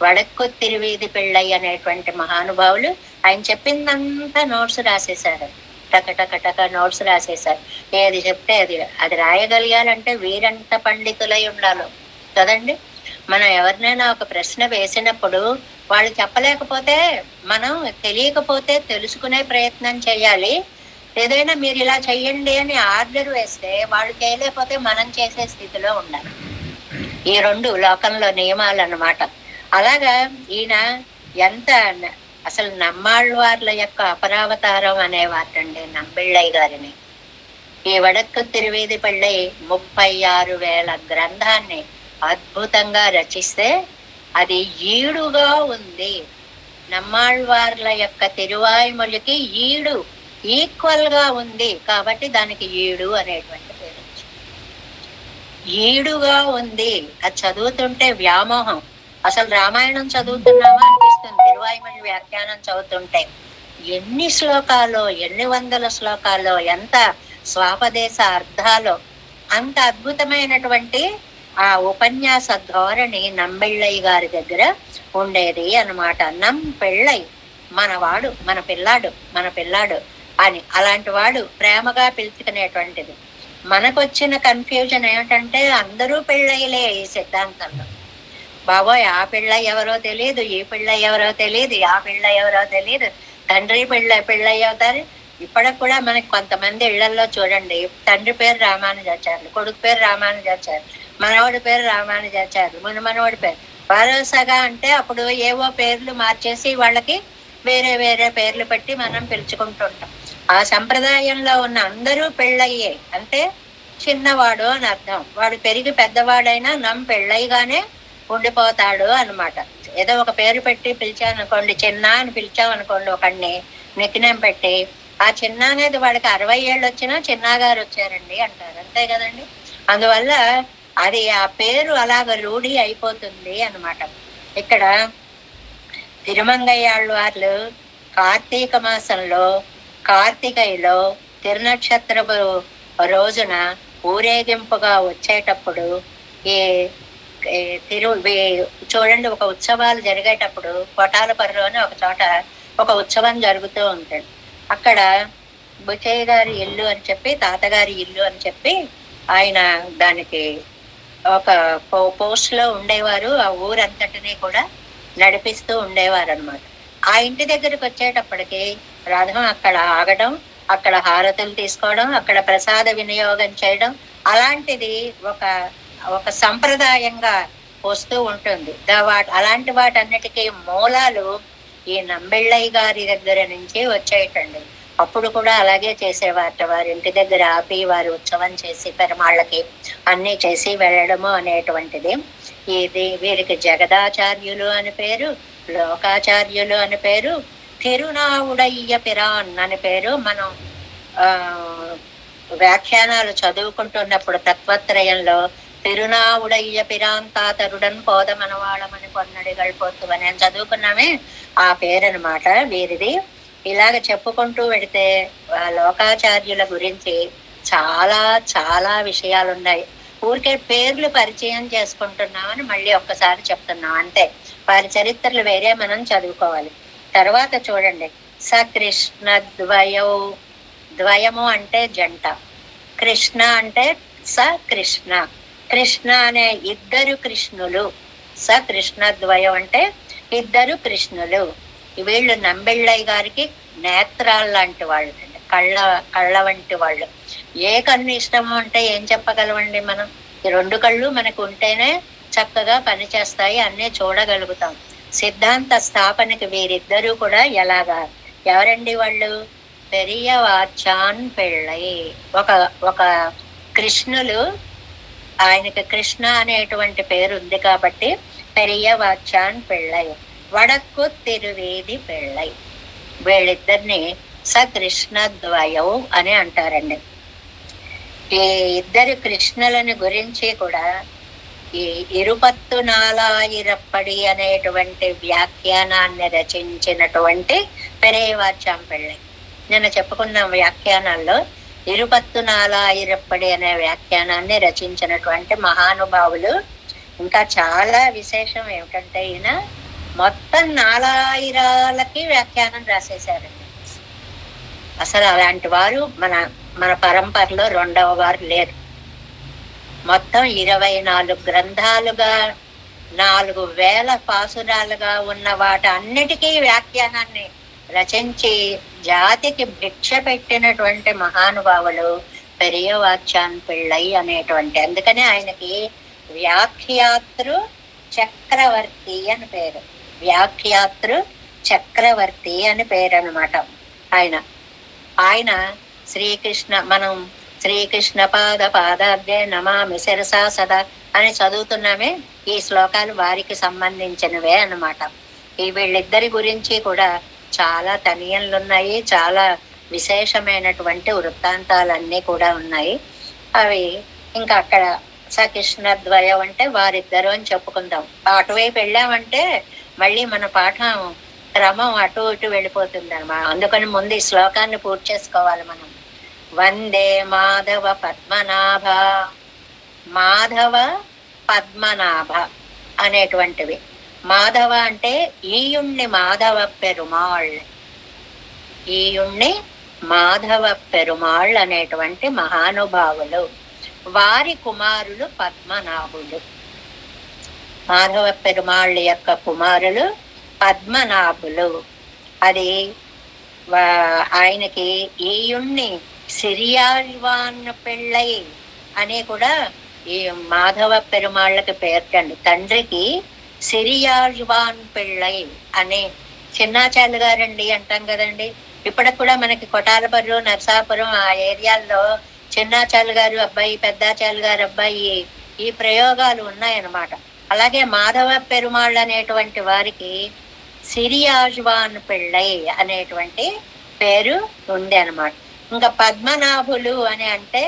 S1: వడక్కు తిరువీధి పిళ్ళయ్య అనేటువంటి మహానుభావులు ఆయన చెప్పిందంతా నోట్స్ రాసేశారు. టక టక టక నోట్స్ రాసేశారు. ఏది చెప్తే అది అది రాయగలిగాలంటే వీరంత పండితులై ఉండాలి కదండి. మనం ఎవరినైనా ఒక ప్రశ్న వేసినప్పుడు వాళ్ళు చెప్పలేకపోతే మనం తెలియకపోతే తెలుసుకునే ప్రయత్నం చేయాలి. ఏదైనా మీరు ఇలా చెయ్యండి అని ఆర్డర్ వేస్తే వాళ్ళు చేయలేకపోతే మనం చేసే స్థితిలో ఉండాలి. ఈ రెండు లోకంలో నియమాలు అన్నమాట. అలాగా ఈయన ఎంత అసలు నమ్మాళ్ళవార్ల యొక్క అపరావతారం అనేవాటండి నంబిళ్ళయ్య గారిని. ఈ వడక్కు తిరువేది పిళ్ళై 36,000 గ్రంథాన్ని అద్భుతంగా రచిస్తే అది ఈడుగా ఉంది. నమ్మాళ్ళవార్ల యొక్క తిరువాయిమొழிకి ఈడు ఈక్వల్ గా ఉంది కాబట్టి దానికి ఈడు అనేటువంటి పేరు. ఈడుగా ఉంది. అది చదువుతుంటే వ్యామోహం. అసలు రామాయణం చదువుతున్నామా అనిపిస్తుంది తిరువాయిమొഴి వ్యాఖ్యానం చదువుతుంటే. ఎన్ని శ్లోకాలు, ఎన్ని వందల శ్లోకాలు, ఎంత స్వాపదేశ అర్థాలు, అంత అద్భుతమైనటువంటి ఆ ఉపన్యాస ధోరణి నంబిళ్ళయ్య గారి దగ్గర ఉండేది అన్నమాట. నంపెళ్ళై మనవాడు, మన పిల్లాడు అని అలాంటి వాడు ప్రేమగా పిలుచుకునేటువంటిది. మనకొచ్చిన కన్ఫ్యూజన్ ఏమిటంటే అందరూ పెళ్ళయ్యలే ఈ సిద్ధాంతంలో. బాబోయ్ ఆ పిల్ల ఎవరో తెలియదు, ఈ పిల్ల ఎవరో తెలియదు, ఆ పిల్ల ఎవరో తెలియదు, తండ్రి పిళ్ళయ్య అవుతారు. ఇప్పటికి కూడా మనకి కొంతమంది ఇళ్లలో చూడండి, తండ్రి పేరు రామానుజాచార్యులు, కొడుకు పేరు రామానుజాచార్యులు, మనవడి పేరు రామానుజాచార్యులు, మనవడి పేరు భరోసాగా అంటే అప్పుడు ఏవో పేర్లు మార్చేసి వాళ్ళకి వేరే వేరే పేర్లు పెట్టి మనం పిలుచుకుంటుంటాం. ఆ సంప్రదాయంలో ఉన్న అందరూ పెళ్ళయ్యే అంటే చిన్నవాడు అని అర్థం. వాడు పెరిగి పెద్దవాడైనా పెళ్ళయ్యగానే ఉండిపోతాడు అనమాట. ఏదో ఒక పేరు పెట్టి పిలిచామనుకోండి, చిన్న అని పిలిచామనుకోండి ఒకడిని నిక్నేమ్ పెట్టి, ఆ చిన్న అనేది వాడికి 60 ఏళ్ళు వచ్చినా చిన్నగారు వచ్చారండి అంటారు. అంతే కదండి. అందువల్ల అది ఆ పేరు అలాగ రూఢి అయిపోతుంది అనమాట. ఇక్కడ తిరుమంగయ్యాళ్ళవార్లు కార్తీక మాసంలో కార్తికైలో తిరునక్షత్రపు రోజున ఊరేగింపుగా వచ్చేటప్పుడు ఈ చూడండి, ఒక ఉత్సవాలు జరిగేటప్పుడు కొటాలపర్రు అని ఒక చోట ఒక ఉత్సవం జరుగుతూ ఉంటుంది. అక్కడ బుచ్చయ్య గారి ఇల్లు అని చెప్పి, తాతగారి ఇల్లు అని చెప్పి ఆయన దానికి ఒక పోస్ట్ లో ఉండేవారు. ఆ ఊరంతటినీ కూడా నడిపిస్తూ ఉండేవారు అనమాట. ఆ ఇంటి దగ్గరికి వచ్చేటప్పటికి రథం అక్కడ ఆగడం, అక్కడ హారతులు తీసుకోవడం, అక్కడ ప్రసాద వినియోగం చేయడం అలాంటిది ఒక ఒక సంప్రదాయంగా వస్తూ ఉంటుంది. అలాంటి వాటన్నిటికీ మూలాలు ఈ నంబిళ్ళయ్య గారి దగ్గర నుంచి వచ్చేయటండి. అప్పుడు కూడా అలాగే చేసేవారట. వారి ఇంటి దగ్గర ఆపి వారి ఉత్సవం చేసి పెరమాళ్ళకి అన్ని చేసి వెళ్ళడము అనేటువంటిది. ఇది వీరికి జగదాచార్యులు అని పేరు, లోకాచార్యులు అని పేరు, తిరునావుడయ్య పిరాన్ అని పేరు. మనం వ్యాఖ్యానాలు చదువుకుంటున్నప్పుడు తత్వత్రయంలో తిరునావుడయ్య పిరాంతాతరుడన్ పోదమనవాళమని కొన్నడిగల్ పొత్తు అని చదువుకున్నామే, ఆ పేరు అనమాట వీరిది. ఇలాగ చెప్పుకుంటూ వెడితే లోకాచార్యుల గురించి చాలా చాలా విషయాలు ఉన్నాయి. ఊరికే పేర్లు పరిచయం చేసుకుంటున్నామని మళ్ళీ ఒక్కసారి చెప్తున్నాం అంతే. వారి చరిత్రలు వేరే మనం చదువుకోవాలి. తర్వాత చూడండి, సకృష్ణ ద్వయౌ, ద్వయము అంటే జంట, కృష్ణ అంటే సకృష్ణ, కృష్ణ అనే ఇద్దరు కృష్ణులు, సకృష్ణ ద్వయం అంటే ఇద్దరు కృష్ణులు. వీళ్ళు నంబిళ్ళయ్య గారికి నేత్రాలు లాంటి వాళ్ళు, కళ్ళ వంటి వాళ్ళు. ఏ కన్ను ఇష్టమో అంటే ఏం చెప్పగలవండి మనం? ఈ 2 కళ్ళు మనకు ఉంటేనే చక్కగా పనిచేస్తాయి, అన్నీ చూడగలుగుతాం. సిద్ధాంత స్థాపనకి వీరిద్దరూ కూడా ఎలాగా, ఎవరండి వాళ్ళు? పెరియ వాచాన్ పెళ్ళై, ఒక కృష్ణులు, ఆయనకి కృష్ణ అనేటువంటి పేరు ఉంది కాబట్టి పెరియ వాచాన్ పెళ్ళై, వడక్కు తిరువేది పెళ్ళై, వీళ్ళిద్దరిని సకృష్ణ ద్వయం అని అంటారండి. ఈ ఇద్దరు కృష్ణులని గురించి కూడా ఈ ఇరుపత్తు నాలాయిరప్పడి అనేటువంటి వ్యాఖ్యానాన్ని రచించినటువంటి పెరియవాచాం పెళ్ళై, నేను చెప్పుకున్న వ్యాఖ్యానాల్లో ఇరుపత్తు నాలాయిరప్పడి అనే వ్యాఖ్యానాన్ని రచించినటువంటి మహానుభావులు. ఇంకా చాలా విశేషం ఏమిటంటే ఈయన మొత్తం 4000 వ్యాఖ్యానం రాసేశారండి. అసలు అలాంటి వారు మన మన పరంపరలో రెండవ వారు లేరు. మొత్తం 24 గ్రంథాలుగా 4,000 పాసురాలుగా ఉన్న వాటి అన్నిటికీ వ్యాఖ్యానాన్ని రచించి జాతికి భిక్ష పెట్టినటువంటి మహానుభావులు పెరియవాచాన్ పిళ్ళై అనేటువంటి. అందుకనే ఆయనకి వ్యాఖ్యాతృ చక్రవర్తి అని పేరు. వ్యాఖ్యాతృ చక్రవర్తి అని పేరు అనమాట. ఆయన ఆయన శ్రీకృష్ణ, మనం శ్రీకృష్ణ పాదాబ్జే నమామి శిరసా సదా అని చదువుతున్నామే, ఈ శ్లోకాలు వారికి సంబంధించినవే అన్నమాట. ఈ వీళ్ళిద్దరి గురించి కూడా చాలా తనియన్లు ఉన్నాయి, చాలా విశేషమైనటువంటి వృత్తాంతాలన్నీ కూడా ఉన్నాయి. అవి ఇంకా అక్కడ సకృష్ణద్వయం అంటే వారిద్దరు అని చెప్పుకుందాం. అటువైపు వెళ్ళామంటే మళ్ళీ మన పాఠం క్రమం అటు ఇటు వెళ్ళిపోతుంది అన్నమాట. అందుకని ముందు ఈ శ్లోకాన్ని పూర్తి చేసుకోవాలి మనం. వందే మాధవ పద్మనాభ, మాధవ పద్మనాభ అనేటువంటివి. మాధవ అంటే ఈయుణ్ణి మాధవ పెరుమాళ్, ఈయుణ్ణి మాధవ పెరుమాళ్ అనేటువంటి మహానుభావులు. వారి కుమారులు పద్మనాభులు. మాధవ పెరుమాళ్ యొక్క కుమారులు పద్మనాభులు. అది ఆయనకి ఈయుణ్ణి సిరియాళ్వాన్ పెళ్ళై అని కూడా ఈ మాధవ పెరుమాళ్ళకి పేర్చండి. తండ్రికి సిరియాళ్వాన్ పెళ్ళై అని చిన్నాచార్యులు గారండి అంటాం కదండి. ఇప్పటికి కూడా మనకి కొటాలపర్రు, నరసాపురం ఆ ఏరియాల్లో చిన్నాచార్యులు గారు అబ్బాయి, పెద్దాచార్యులు గారు అబ్బాయి, ఈ ప్రయోగాలు ఉన్నాయన్నమాట. అలాగే మాధవ పెరుమాళ్ళు అనేటువంటి వారికి సిరియాజ్వాన్ పెళ్ళై అనేటువంటి పేరు ఉంది అనమాట. ఇంకా పద్మనాభులు అని అంటే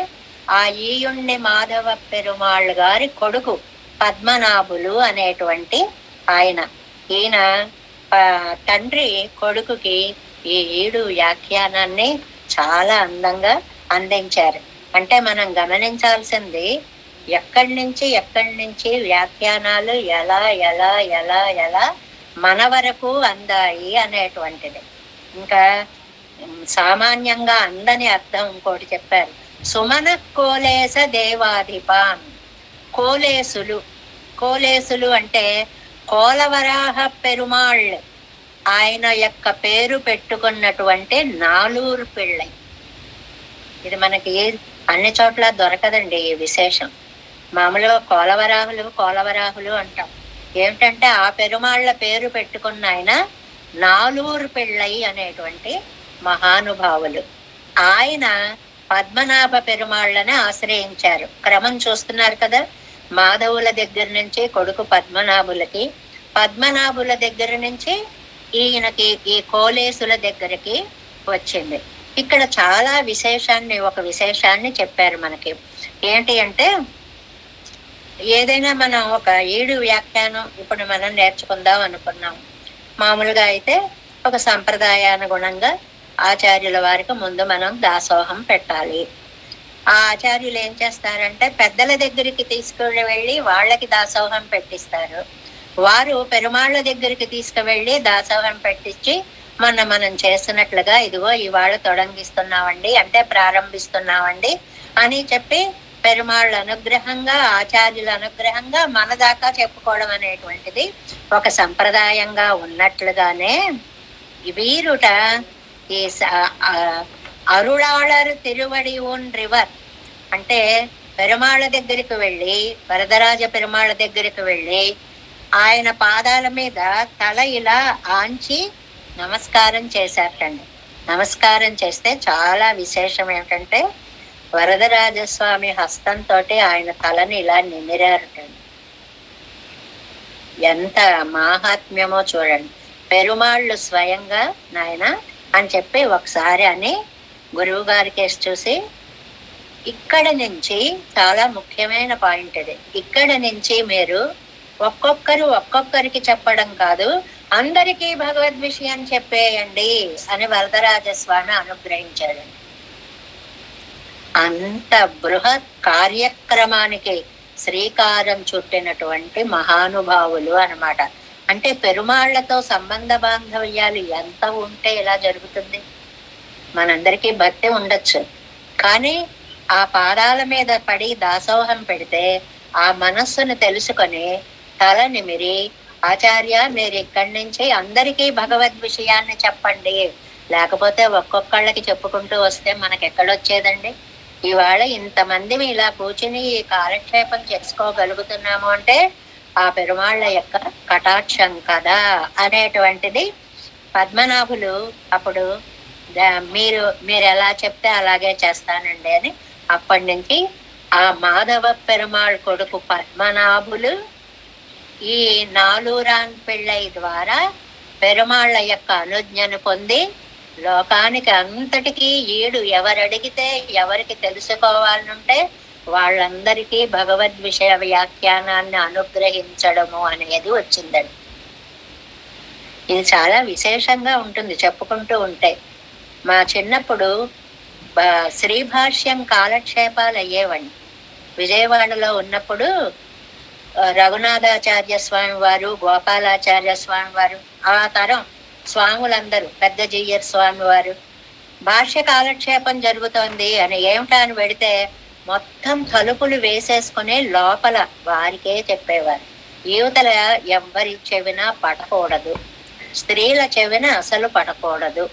S1: ఆ ఈయుణ్ణి మాధవ పెరుమాళ్ళు గారి కొడుకు పద్మనాభులు అనేటువంటి ఆయన. ఈయన తండ్రి కొడుకుకి ఈ 7 వ్యాఖ్యానాన్ని చాలా అందంగా అందించారు. అంటే మనం గమనించాల్సింది ఎక్కడి నుంచి వ్యాఖ్యానాలు ఎలా ఎలా ఎలా ఎలా మన వరకు అందాయి అనేటువంటిది. ఇంకా సామాన్యంగా అందని అర్థం ఇంకోటి చెప్పారు. సుమన కోలేస దేవాధిపాన్. కోలేసులు, కోలేసులు అంటే కోలవరాహ పెరుమాళ్ ఆయన యొక్క పేరు పెట్టుకున్నటువంటి నాలూరు పిళ్ళై. ఇది మనకి అన్ని చోట్ల దొరకదండి ఈ విశేషం. మామూలుగా కోలవరాహులు అంటాం. ఏమిటంటే ఆ పెరుమాళ్ళ పేరు పెట్టుకున్న ఆయన నాలూరు పిళ్ళై అనేటువంటి మహానుభావులు. ఆయన పద్మనాభ పెరుమాళ్ళని ఆశ్రయించారు. క్రమం చూస్తున్నారు కదా, మాధవుల దగ్గర నుంచి కొడుకు పద్మనాభులకి, పద్మనాభుల దగ్గర నుంచి ఈయనకి ఈ కోలేసుల దగ్గరికి వచ్చింది. ఇక్కడ చాలా ఒక విశేషాన్ని చెప్పారు మనకి. ఏంటి అంటే ఏదైనా మనం ఒక 7 వ్యాఖ్యానం ఇప్పుడు మనం నేర్చుకుందాం అనుకున్నాం. మామూలుగా అయితే ఒక సంప్రదాయానుగుణంగా ఆచార్యుల వారికి ముందు మనం దాసోహం పెట్టాలి. ఆ ఆచార్యులు ఏం చేస్తారంటే పెద్దల దగ్గరికి తీసుకుని వెళ్ళి వాళ్ళకి దాసోహం పెట్టిస్తారు. వారు పెరుమాళ్ళ దగ్గరికి తీసుకువెళ్ళి దాసోహం పెట్టించి మనం చేస్తున్నట్లుగా ఇదిగో ఇవాళ తొడంగిస్తున్నామండి అంటే ప్రారంభిస్తున్నామండి అని చెప్పి పెరుమాళ్ళ అనుగ్రహంగా, ఆచార్యుల అనుగ్రహంగా మన దాకా చెప్పుకోవడం అనేటువంటిది ఒక సంప్రదాయంగా ఉన్నట్లుగానే వీరుట ఈ అరుళాళర్ తిరువడి ఓన్ రివర్ అంటే పెరుమాళ్ళ దగ్గరికి వెళ్ళి, వరదరాజ పెరుమాళ్ళ దగ్గరికి వెళ్ళి ఆయన పాదాల మీద తల ఇలా ఆంచి నమస్కారం చేశారటండి. నమస్కారం చేస్తే చాలా విశేషం ఏమిటంటే వరదరాజస్వామి హస్తంతో ఆయన తలని ఇలా నిమిరారటండి. ఎంత మాహాత్మ్యమో చూడండి. పెరుమాళ్ళు స్వయంగా నాయన అని చెప్పి ఒకసారి అని గురువు గారికి చూసి, ఇక్కడ నుంచి చాలా ముఖ్యమైన పాయింట్ ఇది, ఇక్కడ నుంచి మీరు ఒక్కొక్కరికి చెప్పడం కాదు, అందరికీ భగవద్ విషయం చెప్పేయండి అని వరదరాజస్వామి అనుగ్రహించాడండి. అంత బృహత్ కార్యక్రమానికి శ్రీకారం చుట్టినటువంటి మహానుభావులు అన్నమాట. అంటే పెరుమాళ్లతో సంబంధ బాంధవ్యాలు ఎంత ఉంటే ఇలా జరుగుతుంది. మనందరికీ భక్తి ఉండొచ్చు, కానీ ఆ పాదాల మీద పడి దాసోహం పెడితే ఆ మనస్సును తెలుసుకొని తల నిమిరి, ఆచార్య మీరు ఇక్కడి నుంచి అందరికీ భగవద్ విషయాన్ని చెప్పండి, లేకపోతే ఒక్కొక్కళ్ళకి చెప్పుకుంటూ వస్తే మనకెక్కడొచ్చేదండి. ఇవాళ ఇంతమంది ఇలా కూర్చుని కాలక్షేపం చేసుకోగలుగుతున్నాము అంటే ఆ పెరుమాళ్ళ యొక్క కటాక్షం కదా అనేటువంటిది పద్మనాభులు అప్పుడు మీరు మీరు ఎలా చెప్తే అలాగే చేస్తానండి అని అప్పటి నుంచి ఆ మాధవ పెరుమాళ్ కొడుకు పద్మనాభులు ఈ నాలూరాన్ పిళ్ళై ద్వారా పెరుమాళ్ళ యొక్క అనుజ్ఞను పొంది లోకానికి అంతటికీ ఈడు ఎవరడిగితే ఎవరికి తెలుసుకోవాలనుంటే వాళ్ళందరికీ భగవద్ విషయ వ్యాఖ్యానాన్ని అనుగ్రహించడము అనేది వచ్చిందండి. ఇది చాలా విశేషంగా ఉంటుంది చెప్పుకుంటూ ఉంటే. మా చిన్నప్పుడు శ్రీభాష్యం కాలక్షేపాలు అయ్యేవండి. విజయవాడలో ఉన్నప్పుడు రఘునాథాచార్య స్వామి వారు, గోపాలాచార్య స్వామి వారు, ఆ తరం స్వాములందరూ, పెద్ద జీయర్ స్వామి వారు భాష్య కాలక్షేపం జరుగుతోంది అని ఏమిటా అని పెడితే మొత్తం తలుపులు వేసేసుకుని లోపల వారికే చెప్పేవారు. యువతల ఎవ్వరి చెవిన పడకూడదు, స్త్రీల చెవిన అసలు పడకూడదు,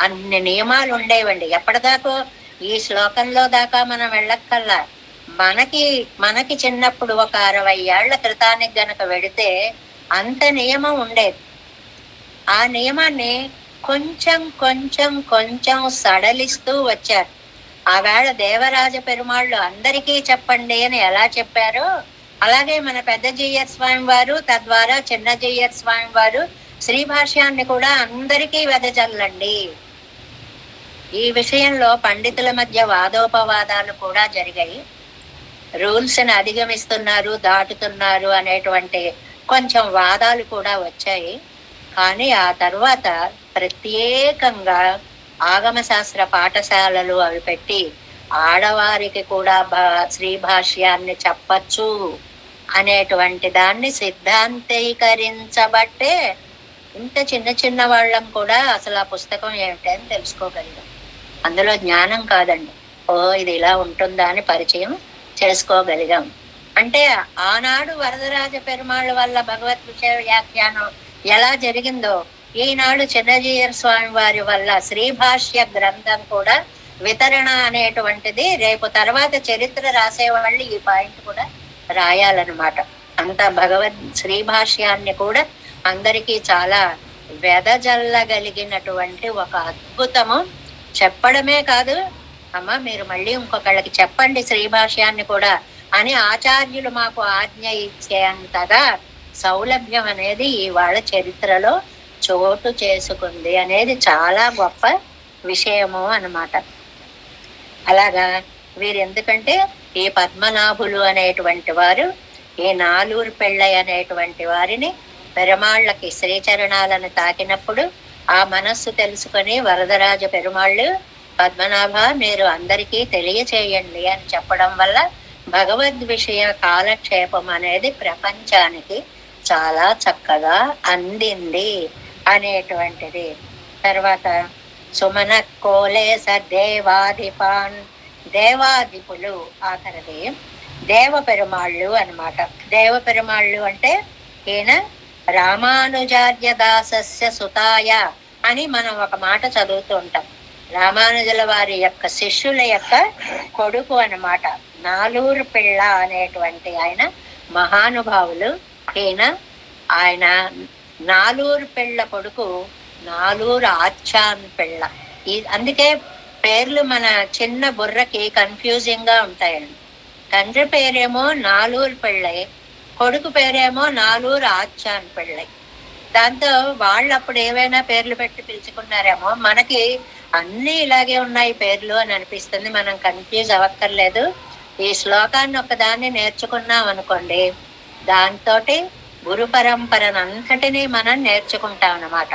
S1: అన్ని నియమాలు ఉండేవండి. ఎప్పటిదాకా ఈ శ్లోకంలో దాకా మనం వెళ్ళక్కల్లా మనకి చిన్నప్పుడు ఒక 60 ఏళ్ల క్రితానికి గనక వెడితే అంత నియమం ఉండేది. ఆ నియమాన్ని కొంచెం కొంచెం కొంచెం సడలిస్తూ వచ్చారు. ఆవేళ దేవరాజ పెరుమాళ్ళు అందరికీ చెప్పండి అని ఎలా చెప్పారో అలాగే మన పెద్ద జీయర్ స్వామి వారు, తద్వారా చిన్న జీయర్ స్వామి వారు శ్రీభాష్యాన్ని కూడా అందరికీ వెదజల్లండి. ఈ విషయంలో పండితుల మధ్య వాదోపవాదాలు కూడా జరిగాయి. రూల్స్ ని అధిగమిస్తున్నారు, దాటుతున్నారు అనేటువంటి కొంచెం వాదాలు కూడా వచ్చాయి. కానీ ఆ తర్వాత ప్రత్యేకంగా ఆగమశాస్త్ర పాఠశాలలు అవి పెట్టి ఆడవారికి కూడా శ్రీభాష్యాన్ని చెప్పచ్చు అనేటువంటి దాన్ని సిద్ధాంతీకరించబట్టే ఇంత చిన్న చిన్న వాళ్ళం కూడా అసలు ఆ పుస్తకం ఏమిటని తెలుసుకోగలిగాం. అందులో జ్ఞానం కాదండి, ఓ ఇది ఇలా ఉంటుందా అని పరిచయం చేసుకోగలిగాం. అంటే ఆనాడు వరదరాజ పెరుమాళ్ళ వల్ల భగవద్ విషయ వ్యాఖ్యానం ఎలా జరిగిందో ఈనాడు చిన్నజీయర్ స్వామి వారి వల్ల శ్రీభాష్య గ్రంథం కూడా వితరణ అనేటువంటిది రేపు తర్వాత చరిత్ర రాసేవాళ్ళు ఈ పాయింట్ కూడా రాయాలన్నమాట. అంత భగవద్ శ్రీభాష్యాన్ని కూడా అందరికీ చాలా వెదజల్లగలిగినటువంటి ఒక అద్భుతము. చెప్పడమే కాదు, అమ్మ మీరు మళ్ళీ ఇంకొకళ్ళకి చెప్పండి శ్రీభాష్యాన్ని కూడా అని ఆచార్యులు మాకు ఆజ్ఞ ఇచ్చేంతగా సౌలభ్యం అనేది ఇవాళ చరిత్రలో చోటు చేసుకుంది అనేది చాలా గొప్ప విషయము అన్నమాట. అలాగా వీరు ఎందుకంటే ఈ పద్మనాభులు అనేటువంటి వారు ఈ నాలూరు పెళ్ళై అనేటువంటి వారిని పెరుమాళ్ళకి శ్రీచరణాలను తాకినప్పుడు ఆ మనస్సు తెలుసుకొని వరదరాజ పెరుమాళ్ళు పద్మనాభ మీరు అందరికీ తెలియచేయండి అని చెప్పడం వల్ల భగవద్ విషయ కాలక్షేపం అనేది ప్రపంచానికి చాలా చక్కగా అందింది అనేటువంటిది. తర్వాత సుమన కోలేస దేవాధిపాన్, దేవాధిపులు ఆఖరిది దేవ పెరుమాళ్ళు అనమాట. దేవ పెరుమాళ్ళు అంటే ఈయన రామానుజార్య దాసస్య సుతాయ అని మనం ఒక మాట చదువుతూ ఉంటాం. రామానుజుల వారి యొక్క శిష్యుల యొక్క కొడుకు అన్నమాట. నాలూరు పిళ్ళ అనేటువంటి ఆయన మహానుభావులు. ఆయన నాలూరు పిళ్ళ కొడుకు నాలూరు ఆచాన్ పిళ్ళ. అందుకే పేర్లు మన చిన్న బుర్రకి కన్ఫ్యూజింగ్ గా ఉంటాయండి. తండ్రి పేరేమో నాలూరు పిళ్ళై, కొడుకు పేరేమో నాలూరు ఆచాన్ పిళ్ళై. దాంతో వాళ్ళు అప్పుడు ఏవైనా పేర్లు పెట్టి పిలుచుకున్నారేమో, మనకి అన్ని ఇలాగే ఉన్నాయి పేర్లు అని అనిపిస్తుంది. మనం కన్ఫ్యూజ్ అవ్వక్కర్లేదు. ఈ శ్లోకాన్ని ఒకదాన్ని నేర్చుకున్నాం అనుకోండి, దాంతో గురు పరంపరనంతటినీ మనం నేర్చుకుంటాం అన్నమాట.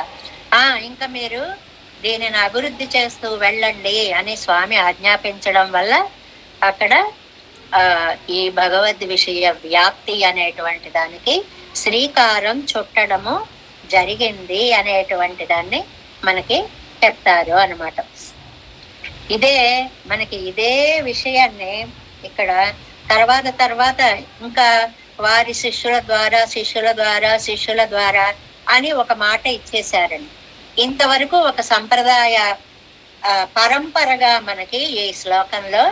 S1: ఇంకా మీరు దీనిని అభివృద్ధి చేస్తూ వెళ్ళండి అని స్వామి ఆజ్ఞాపించడం వల్ల అక్కడ ఈ భగవద్ విషయ వ్యాప్తి అనేటువంటి దానికి శ్రీకారం చుట్టడము జరిగింది అనేటువంటి దాన్ని మనకి చెప్తారు అన్నమాట. ఇదే మనకి ఇదే విషయాన్ని ఇక్కడ తర్వాత ఇంకా వారి శిష్యుల ద్వారా శిష్యుల ద్వారా శిష్యుల ద్వారా అని ఒక మాట ఇచ్చేశారండి. ఇంతవరకు ఒక సంప్రదాయ పరంపరగా మనకి ఈ శ్లోకంలో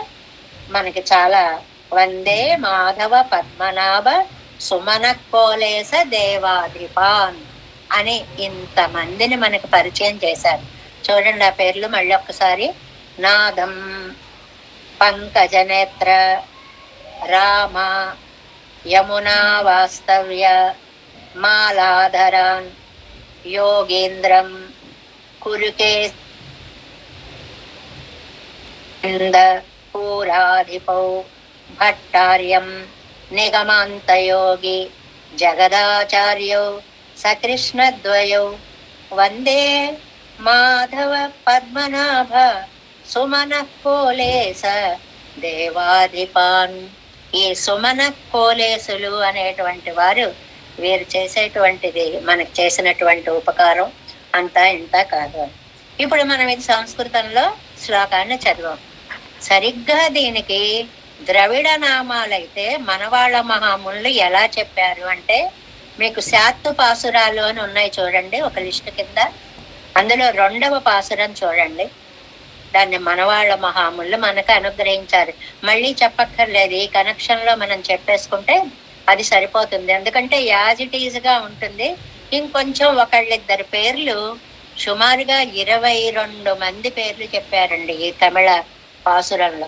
S1: మనకి చాలా వందే మాధవ పద్మనాభ సుమన కోలేస దేవాధిపాన్ అని ఇంతమందిని మనకు పరిచయం చేశారు. చూడండి ఆ పేర్లు మళ్ళీ ఒక్కసారి. నాదం పంకజనేత్ర రామ యమునా వాస్తవ్య మాలాధరాన్ యోగేంద్రం కురుకే పూరాధిపౌ భట్టార్యం నిగమాంతయోగి జగదాచార్యౌ సకృష్ణద్వయౌ వందే మాధవ పద్మనాభ సుమన కోలేస దేవాధిపాన్. ఈ సుమన కోలేసులు అనేటువంటి వారు వీరు చేసేటువంటిది మనకు చేసినటువంటి ఉపకారం అంతా ఇంత కాదు. ఇప్పుడు మనం ఇది సంస్కృతంలో శ్లోకాన్ని చదివాం. సరిగ్గా దీనికి ద్రవిడ నామాలైతే మనవాళ్ళ మహామునులు ఎలా చెప్పారు అంటే, మీకు శాత్తు పాసురాలు అని ఉన్నాయి చూడండి ఒక లిస్టు కింద. అందులో 2వ పాసురం చూడండి. దాన్ని మనవాళ్ళ మహాములు మనకు అనుగ్రహించారు. మళ్ళీ చెప్పక్కర్లేదు, ఈ కనెక్షన్ లో మనం చెప్పేసుకుంటే అది సరిపోతుంది. ఎందుకంటే యాజ్ ఇట్ ఈజ్ గా ఉంటుంది. ఇంకొంచెం ఒకళ్ళిద్దరు పేర్లు సుమారుగా 22 మంది పేర్లు చెప్పారండి ఈ తమిళ పాసురంలో.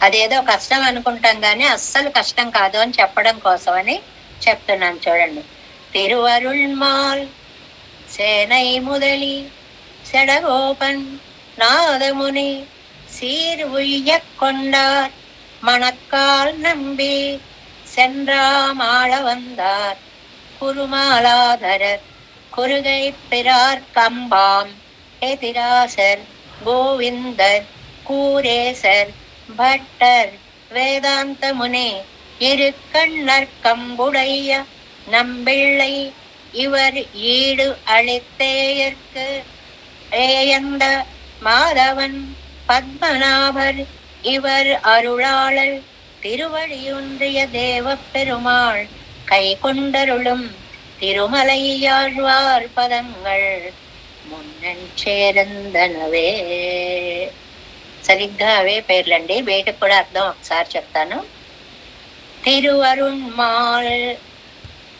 S1: అదేదో కష్టం అనుకుంటాం కానీ అస్సలు కష్టం కాదు అని చెప్పడం కోసమని చెప్తున్నాను. చూడండి. తిరువరుణ్మాల్ సేనై ముదలి సెడగోపన్ நாதமுனி சீர் உய்யக் கொண்டார் மணக்கால் நம்பி சென்றாமாள வந்தார் குருமாலாதரர் குருகை பிறார் கம்பாம் எதிராசர் கோவிந்தர் கூரேசர் பட்டர் வேதாந்த முனி இரு கண்ணர் கம்புடைய நம்பிள்ளை இவர் ஈடு அளித்தேயற்கு ஏயந்த மாதவன் பத்மநாபர் இவர் அருளாளர் திருவடியொன்றிய தேவ பெருமாள் கை கொண்டருளும் திருமலையாழ்வார் பதங்கள் మున్నెంచేరందనవే. సరిగ్గా అవే పేర్లండి. వీటికి కూడా అర్థం ఒకసారి చెప్తాను. తిరువరుణ్మాల్.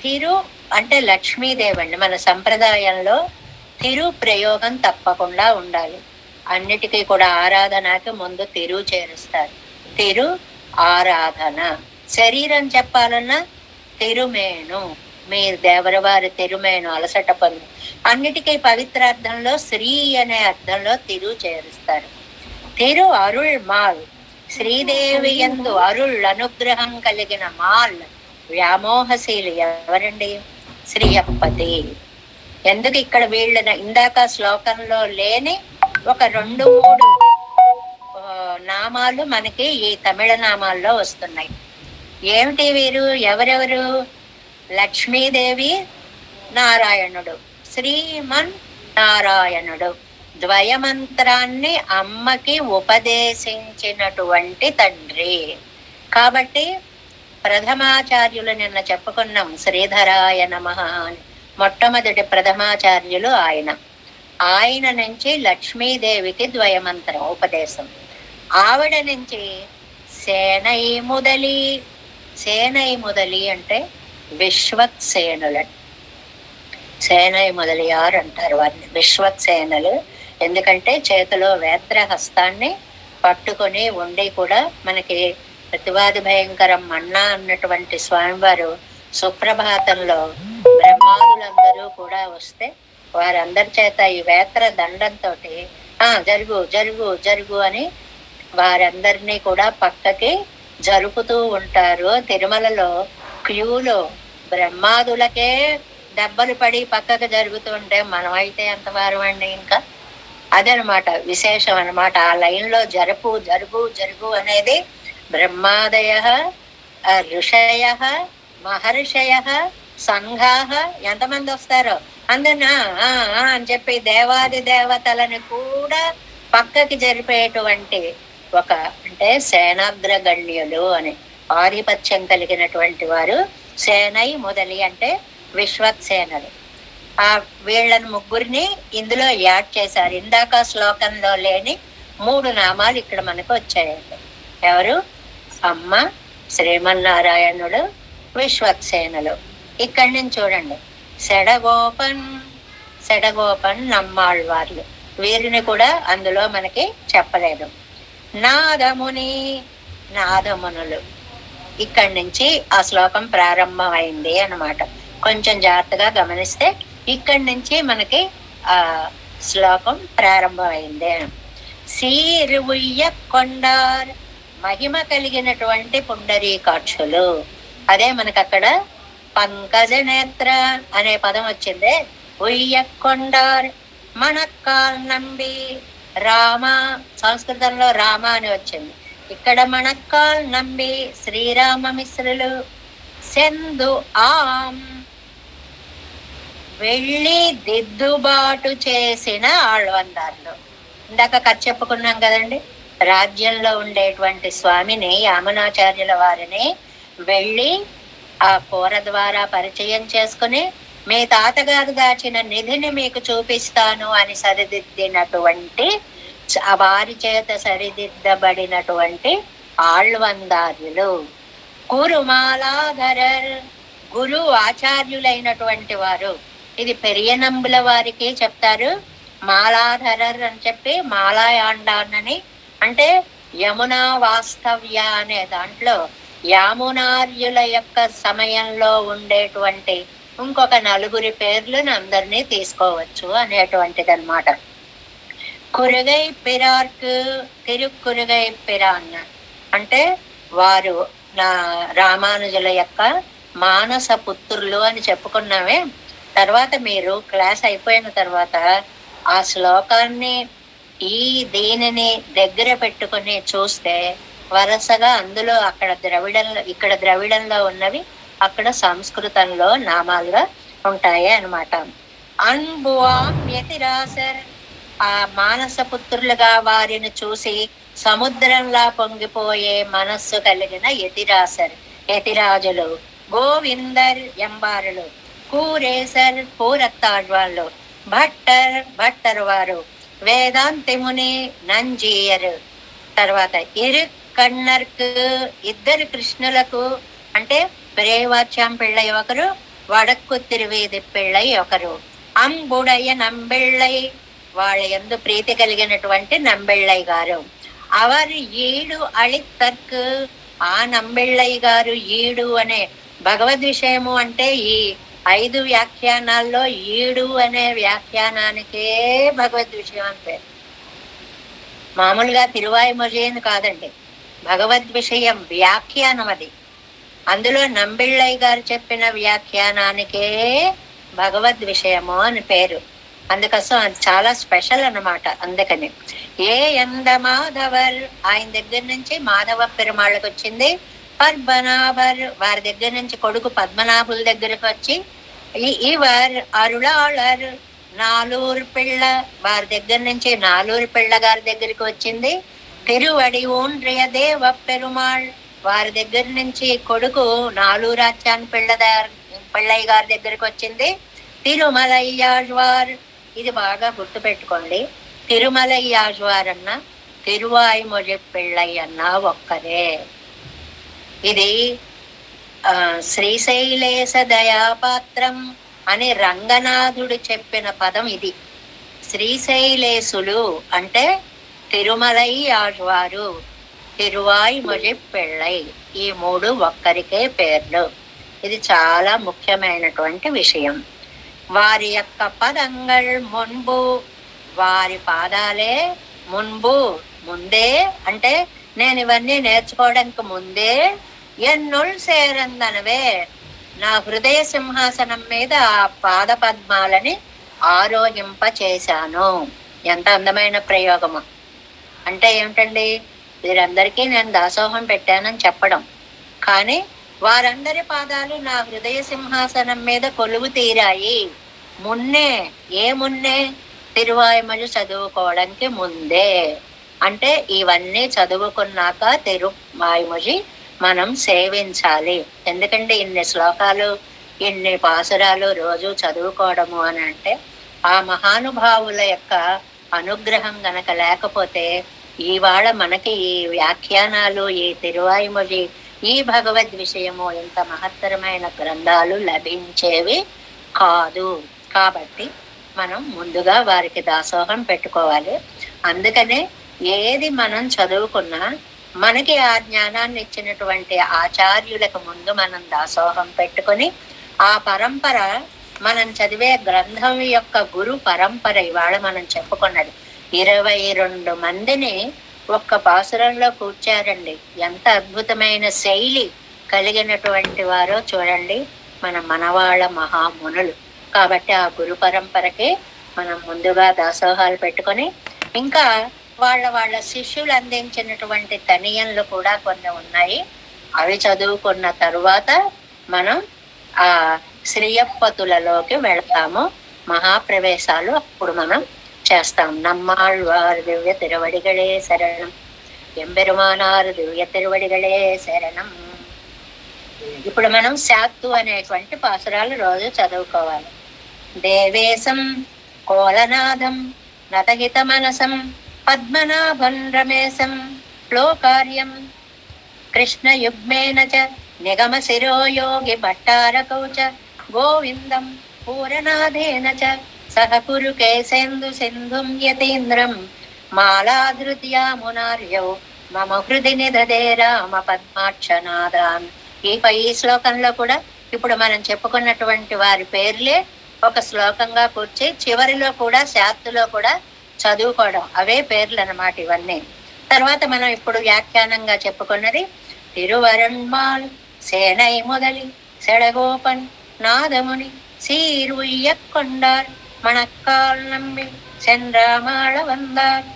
S1: తిరు అంటే లక్ష్మీదేవి అండి. మన సంప్రదాయంలో తిరు ప్రయోగం తప్పకుండా ఉండాలి. అన్నిటికీ కూడా ఆరాధనకి ముందు తిరు చేరుస్తారు. తిరు ఆరాధన. శరీరం చెప్పాలన్నా తిరుమేను, మీ దేవరవారి తిరుమేను, అలసట పన్ను. అన్నిటికీ పవిత్రార్థంలో శ్రీ అనే అర్థంలో తిరు చేరుస్తారు. తిరు అరుళ్ మాల్. శ్రీదేవి యందు అరుళ్ అనుగ్రహం కలిగిన మాల్ వ్యామోహశీలి ఎవరండి? శ్రీయప్పతి. ఎందుకు ఇక్కడ వీళ్ళ ఇందాక శ్లోకంలో లేని ఒక 2-3 నామాలు మనకి ఈ తమిళ నామాల్లో వస్తున్నాయి. ఏమిటి వీరు? ఎవరెవరు? లక్ష్మీదేవి, నారాయణుడు. శ్రీమన్ నారాయణుడు ద్వయమంత్రాన్ని అమ్మకి ఉపదేశించినటువంటి తండ్రి. కాబట్టి ప్రథమాచార్యులు నిన్న చెప్పుకున్నాం, శ్రీధరాయ నమః అని. మొట్టమొదటి ప్రథమాచార్యులు ఆయన నుంచి లక్ష్మీదేవికి ద్వయమంత్రం ఉపదేశం. ఆవిడ నుంచి సేనై ముదలి. సేనై ముదలి అంటే విశ్వక్సేనులు. సేనై ముదలియారు అంటారు వారిని, విశ్వక్సేనులు. ఎందుకంటే చేతిలో వేత్రహస్తాన్ని పట్టుకొని ఉండి కూడా మనకి ప్రతివాది భయంకరం మన్నా అన్నటువంటి స్వామివారు సుప్రభాతంలో బ్రహ్మాదులందరూ కూడా వస్తే వారందరి చేత ఈ వేత్ర దండంతో జరుగు జరుగు జరుగు అని వారందరినీ కూడా పక్కకి జరుపుతూ ఉంటారు. తిరుమలలో క్యూలో బ్రహ్మాదులకే దెబ్బలు పడి పక్కకు జరుగుతుంటే మనమైతే ఎంతవారం అండి. ఇంకా అదనమాట విశేషం అనమాట. ఆ లైన్ లో జరుపు జరుగు జరుగు అనేది బ్రహ్మాదయ ఋషయ మహర్షయ సంఘాహ ఎంతమంది వస్తారో అందరినా అని చెప్పి దేవాది దేవతలని కూడా పక్కకి జరిపేటువంటి ఒక అంటే సేనాగ్రగణ్యులు అని ఆధిపత్యం కలిగినటువంటి వారు. సేనై మొదలి అంటే విశ్వక్సేనలు. ఆ వీళ్ళని ముగ్గురిని ఇందులో యాడ్ చేశారు. ఇందాక శ్లోకంలో లేని 3 నామాలు ఇక్కడ మనకు వచ్చాయండి. ఎవరు? అమ్మ, శ్రీమన్నారాయణుడు, విశ్వక్సేనులు. ఇక్కడి నుంచి చూడండి, సెడగోపన్ నమ్మాళ్వార్లు, వీరిని కూడా అందులో మనకి చెప్పలేదు. నాదమునులు, ఇక్కడి నుంచి ఆ శ్లోకం ప్రారంభమైంది అన్నమాట. కొంచెం జాగ్రత్తగా గమనిస్తే ఇక్కడి నుంచి మనకి ఆ శ్లోకం ప్రారంభమైంది. సీరుయ్య కొండార్, మహిమ కలిగినటువంటి పుండరీకాక్షులు. అదే మనకు అక్కడ పంకజ నేత్ర అనే పదం వచ్చింది. ఉయ్యకొండార్ మనక్కాల్ నంబి, రామ సంస్కృతంలో రామ అని వచ్చింది. ఇక్కడ మనక్కాల్ నంబి శ్రీరామమిశ్రులు. సెందు ఆం, వెళ్ళి దిద్దుబాటు చేసిన ఆళ్వందార్లు. ఇందాక కథ చెప్పుకున్నాం కదండి, రాజ్యంలో ఉండేటువంటి స్వామిని యామునాచార్యుల వారిని వెళ్ళి ఆ కూర ద్వారా పరిచయం చేసుకుని, మీ తాతగారు దాచిన నిధిని మీకు చూపిస్తాను అని సరిదిద్దినటువంటి, వారి చేత సరిదిద్దబడినటువంటి ఆళ్వందార్యులు. కురుమాలాధరర్, గురు ఆచార్యులైనటువంటి వారు. ఇది పెరియనంబుల వారికి చెప్తారు. మాలాధరర్ అని చెప్పి మాలాయాండాన్ని అంటే యమునా వాస్తవ్య అనే దాంట్లో యామునార్యుల యొక్క సమయంలో ఉండేటువంటి ఇంకొక 4 పేర్లను అందరినీ తీసుకోవచ్చు అనేటువంటిది అనమాట. కురుగై పిరార్కు, తిరుక్కురుగై పిరాన్ అంటే వారు నా రామానుజుల యొక్క మానస పుత్రులు అని చెప్పుకున్నామే. తర్వాత మీరు క్లాస్ అయిపోయిన తర్వాత ఆ శ్లోకాన్ని దీనిని దగ్గర పెట్టుకుని చూస్తే వరుసగా అందులో అక్కడ ఇక్కడ ద్రవిడంలో ఉన్నవి అక్కడ సంస్కృతంలో నామాలుగా ఉంటాయి అన్నమాట. అన్బువాం యతిరాసర్, ఆ మానస పుత్రులుగా వారిని చూసి సముద్రంలా పొంగిపోయే మనస్సు కలిగిన యతిరాజులు. గోవిందర్ ఎంబారులు, కూరేసర్ కూరత్తాళ్వాళ్ళు, భట్టర్ వారు, వేదాంతి ముని నంజీయరు. తర్వాత కన్నర్కు, 2 కృష్ణులకు అంటే ప్రేవాచ్యం పిళ్ళై ఒకరు, వడక్కు తిరువేది పిళ్ళై ఒకరు. అంబుడయ్య నంబిళ్ళై, వాళ్ళ యందు ప్రీతి కలిగినటువంటి నంబిళ్ళై గారు. అవరు ఈడు అళిత్తర్కు, ఆ నంబిళ్ళై గారు ఈడు అనే భగవద్ విషయము అంటే ఈ 5 వ్యాఖ్యానాల్లో ఈడు అనే వ్యాఖ్యానానికే భగవద్ విషయం అని పేరు. మామూలుగా తిరువాయిమొഴി అని కాదండి, భగవద్ విషయం వ్యాఖ్యానం అది. అందులో నంబిళ్ళై గారు చెప్పిన వ్యాఖ్యానానికే భగవద్ విషయము అని పేరు. అందుకోసం అది చాలా స్పెషల్ అన్నమాట. అందుకని మాధవర్, ఆయన దగ్గర నుంచి మాధవ పెరుమాళ్ళకి వచ్చింది. పద్మనాభర్, వారి దగ్గర నుంచి కొడుకు పద్మనాభుల దగ్గరకు వచ్చి, ఇవర్ అరుళాళర్, నాలూరు పిళ్ళ, వారి దగ్గర నుంచి నాలూరు పిళ్ళ గారి దగ్గరికి వచ్చింది. తిరువడి ఊండ్రియ దేవ పెరుమాళ్, వారి దగ్గర నుంచి కొడుకు నాలూరాచాన్ పిళ్ళయ్య గారి దగ్గరికి వచ్చింది. తిరుమలయ్యాళ్వార్, ఇది బాగా గుర్తు పెట్టుకోండి, తిరుమలయ్యాళ్వార్ అన్న తిరువాయిమొഴി పిళ్ళయ్య అన్న ఒక్కరే. ఇది శ్రీశైలేశ దయాపాత్రం అని రంగనాథుడు చెప్పిన పదం ఇది. శ్రీశైలేశులు అంటే తిరుమలై ఆళ్వారు, తిరువాయిమొഴి పిళ్ళై, ఈ 3 ఒక్కరికే పేర్లు. ఇది చాలా ముఖ్యమైనటువంటి విషయం. వారి యొక్క పదంగల్ మున్బు, వారి పాదాలే మున్బు ముందే, అంటే నేను ఇవన్నీ నేర్చుకోవడానికి ముందే ఎన్నుల్ సేరందనవే, నా హృదయ సింహాసనం మీద ఆ పాద పద్మాలని ఆరోహింప చేశాను. ఎంత అందమైన ప్రయోగము. అంటే ఏమిటండి, వీరందరికీ నేను దాసోహం పెట్టానని చెప్పడం, కానీ వారందరి పాదాలు నా హృదయ సింహాసనం మీద కొలువు తీరాయి. మున్నే, ఏ మున్నే? తిరువాయుమొഴి చదువుకోవడానికి ముందే. అంటే ఇవన్నీ చదువుకున్నాక తిరువాయుమొഴి మనం సేవించాలి. ఎందుకంటే ఇన్ని శ్లోకాలు, ఇన్ని పాసురాలు రోజు చదువుకోవడము అని అంటే ఆ మహానుభావుల యొక్క అనుగ్రహం గనక లేకపోతే ఇవాళ మనకి ఈ వ్యాఖ్యానాలు, ఈ తిరువాయుమొഴి, ఈ భగవద్ విషయము, ఇంత మహత్తరమైన గ్రంథాలు లభించేవి కాదు. కాబట్టి మనం ముందుగా వారికి దాసోహం పెట్టుకోవాలి. అందుకనే ఏది మనం చదువుకున్నా మనకి ఆ జ్ఞానాన్ని ఇచ్చినటువంటి ఆచార్యులకు ముందు మనం దాసోహం పెట్టుకొని ఆ పరంపర, మనం చదివే గ్రంథం యొక్క గురు పరంపర ఇవాళ మనం చెప్పుకున్నది 22 మందిని ఒక్క పాసురంలో కూర్చారండి. ఎంత అద్భుతమైన శైలి కలిగినటువంటి వారో చూడండి మన మనవాళ్ళ మహామునులు. కాబట్టి ఆ గురు పరంపరకి మనం ముందుగా దాసోహాలు పెట్టుకొని, ఇంకా వాళ్ళ శిష్యులు అందించినటువంటి తనియన్లు కూడా కొన్ని ఉన్నాయి. అవి చదువుకున్న తరువాత మనం ఆ శ్రీయపతులలోకి వెళ్తాము. మహాప్రవేశాలు అప్పుడు మనం చేస్తాం. నమ్మాళ్వారు దివ్య తిరువడిగళే శరణం, ఎంబెరుమానారు దివ్య తిరువడిగళే శరణం. ఇప్పుడు మనం శాత్తు అనేటువంటి పాసురాలు రోజు చదువుకోవాలి. దేవేశం కోలనాదం నతహిత మనసం పద్మనాభం రమేశం లోకార్యం కృష్ణయుగ్మేన చ నిగమ శిరోయోగి భట్టారకౌ చ గోవిందం పూరనాథేన చ సహ కురు కేశేందు సింధుం యతీంద్రం మాలాధృత్యామునార్యౌ మమ హృది నిదదే రామ పద్మాక్షనాదాన్. ఈ శ్లోకంలో కూడా ఇప్పుడు మనం చెప్పుకున్నటువంటి వారి పేర్లే ఒక శ్లోకంగా కూర్చి చివరిలో కూడా శాత్తులో కూడా చదువుకోవడం, అవే పేర్లు అన్నమాట ఇవన్నీ. తర్వాత మనం ఇప్పుడు వ్యాఖ్యానంగా చెప్పుకున్నది తిరువరణ్మాల్ సేనై మొదలి సెడగోపన్ నాదముని సీరుయ్యకొండార్ మణక్కాల్ నమ్మి சென்றாமாள வந்தார்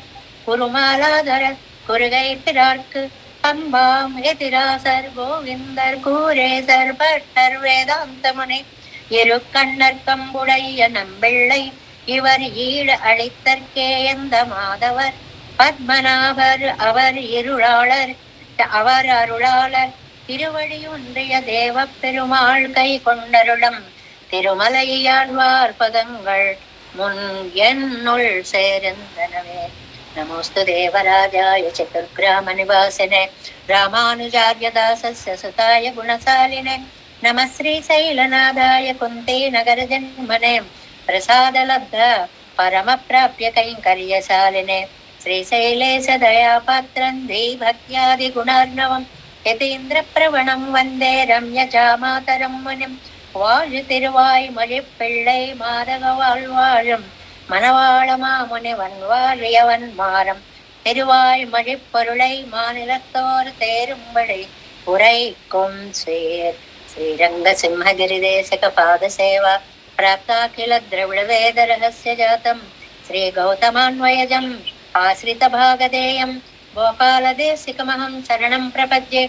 S1: குருமாலாதர குருகை பிறார்க்கு அம்பாம் எதிராசர் கோவிந்தர் கூரேசர் பட்டர் வேதாந்தமுனை இரு கண்ணர் கம்புடைய நம்பிள்ளை இவர் ஈடு அளித்தற்கே எந்த மாதவர் பத்மநாபர் அவர் இருளாளர் அவர் அருளாளர் திருவடி ஒன்றிய தேவ பெருமாள் கை கொண்டருளம் திருமலையாழ்வார் பதங்கள் முன் என்னுள் சேர்ந்தனவே. நமோஸ்து தேவராஜாய சதுர்கிராம நிவாசினே ராமானுஜார்ய தாசஸ்ய சுதாய குணசாலினே நம శ్రీశైలనాథాయ కుంతే నగర జన్మనే ప్రసాదలబ్ధ పరమ ప్రాప్య కైంకర్యశాలినే శ్రీశైలేశ దయాపాత్రం భక్త్యాది గుణార్ణవం యతీంద్ర ప్రవణం వందే రమ్యజామాతరం మునిం வாழு திருவாய்மொழி பிள்ளை மாதக வாழ்வாழும் மணவாள மாமுனி வன்வாழியவன் மாறம் திருவாய்மொழி பொருளை மாநிலத்தோர் தேரும்படி உரைக்கும் சேர் శ్రీరంగ సింహగిరి దేశక పాద సేవ ప్రాప్తాఖిల ద్రవిడ వేద రహస్య జాతం శ్రీ గౌతమాన్వయజం ఆశ్రిత భాగదేయం గోపాల దేశికమహం శరణం ప్రపద్యే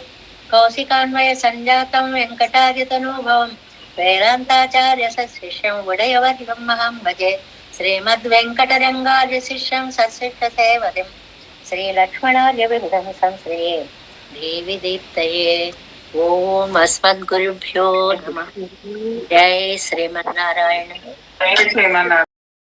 S1: కౌశికాన్వయ సంజాతం వెంకటాదితనూభవం వేదాంతాచార్య శిష్యం ఉడయవర్యం మహం భజే శ్రీమద్వెంకటరంగార్య శిష్యం సశిష్ట సేవదిం శ్రీలక్ష్మణార్య విబుధం సంశ్రయే దేవి దీప్తయే. ఓం అస్మద్గురుభ్యో నమః. జై శ్రీమన్నారాయణ.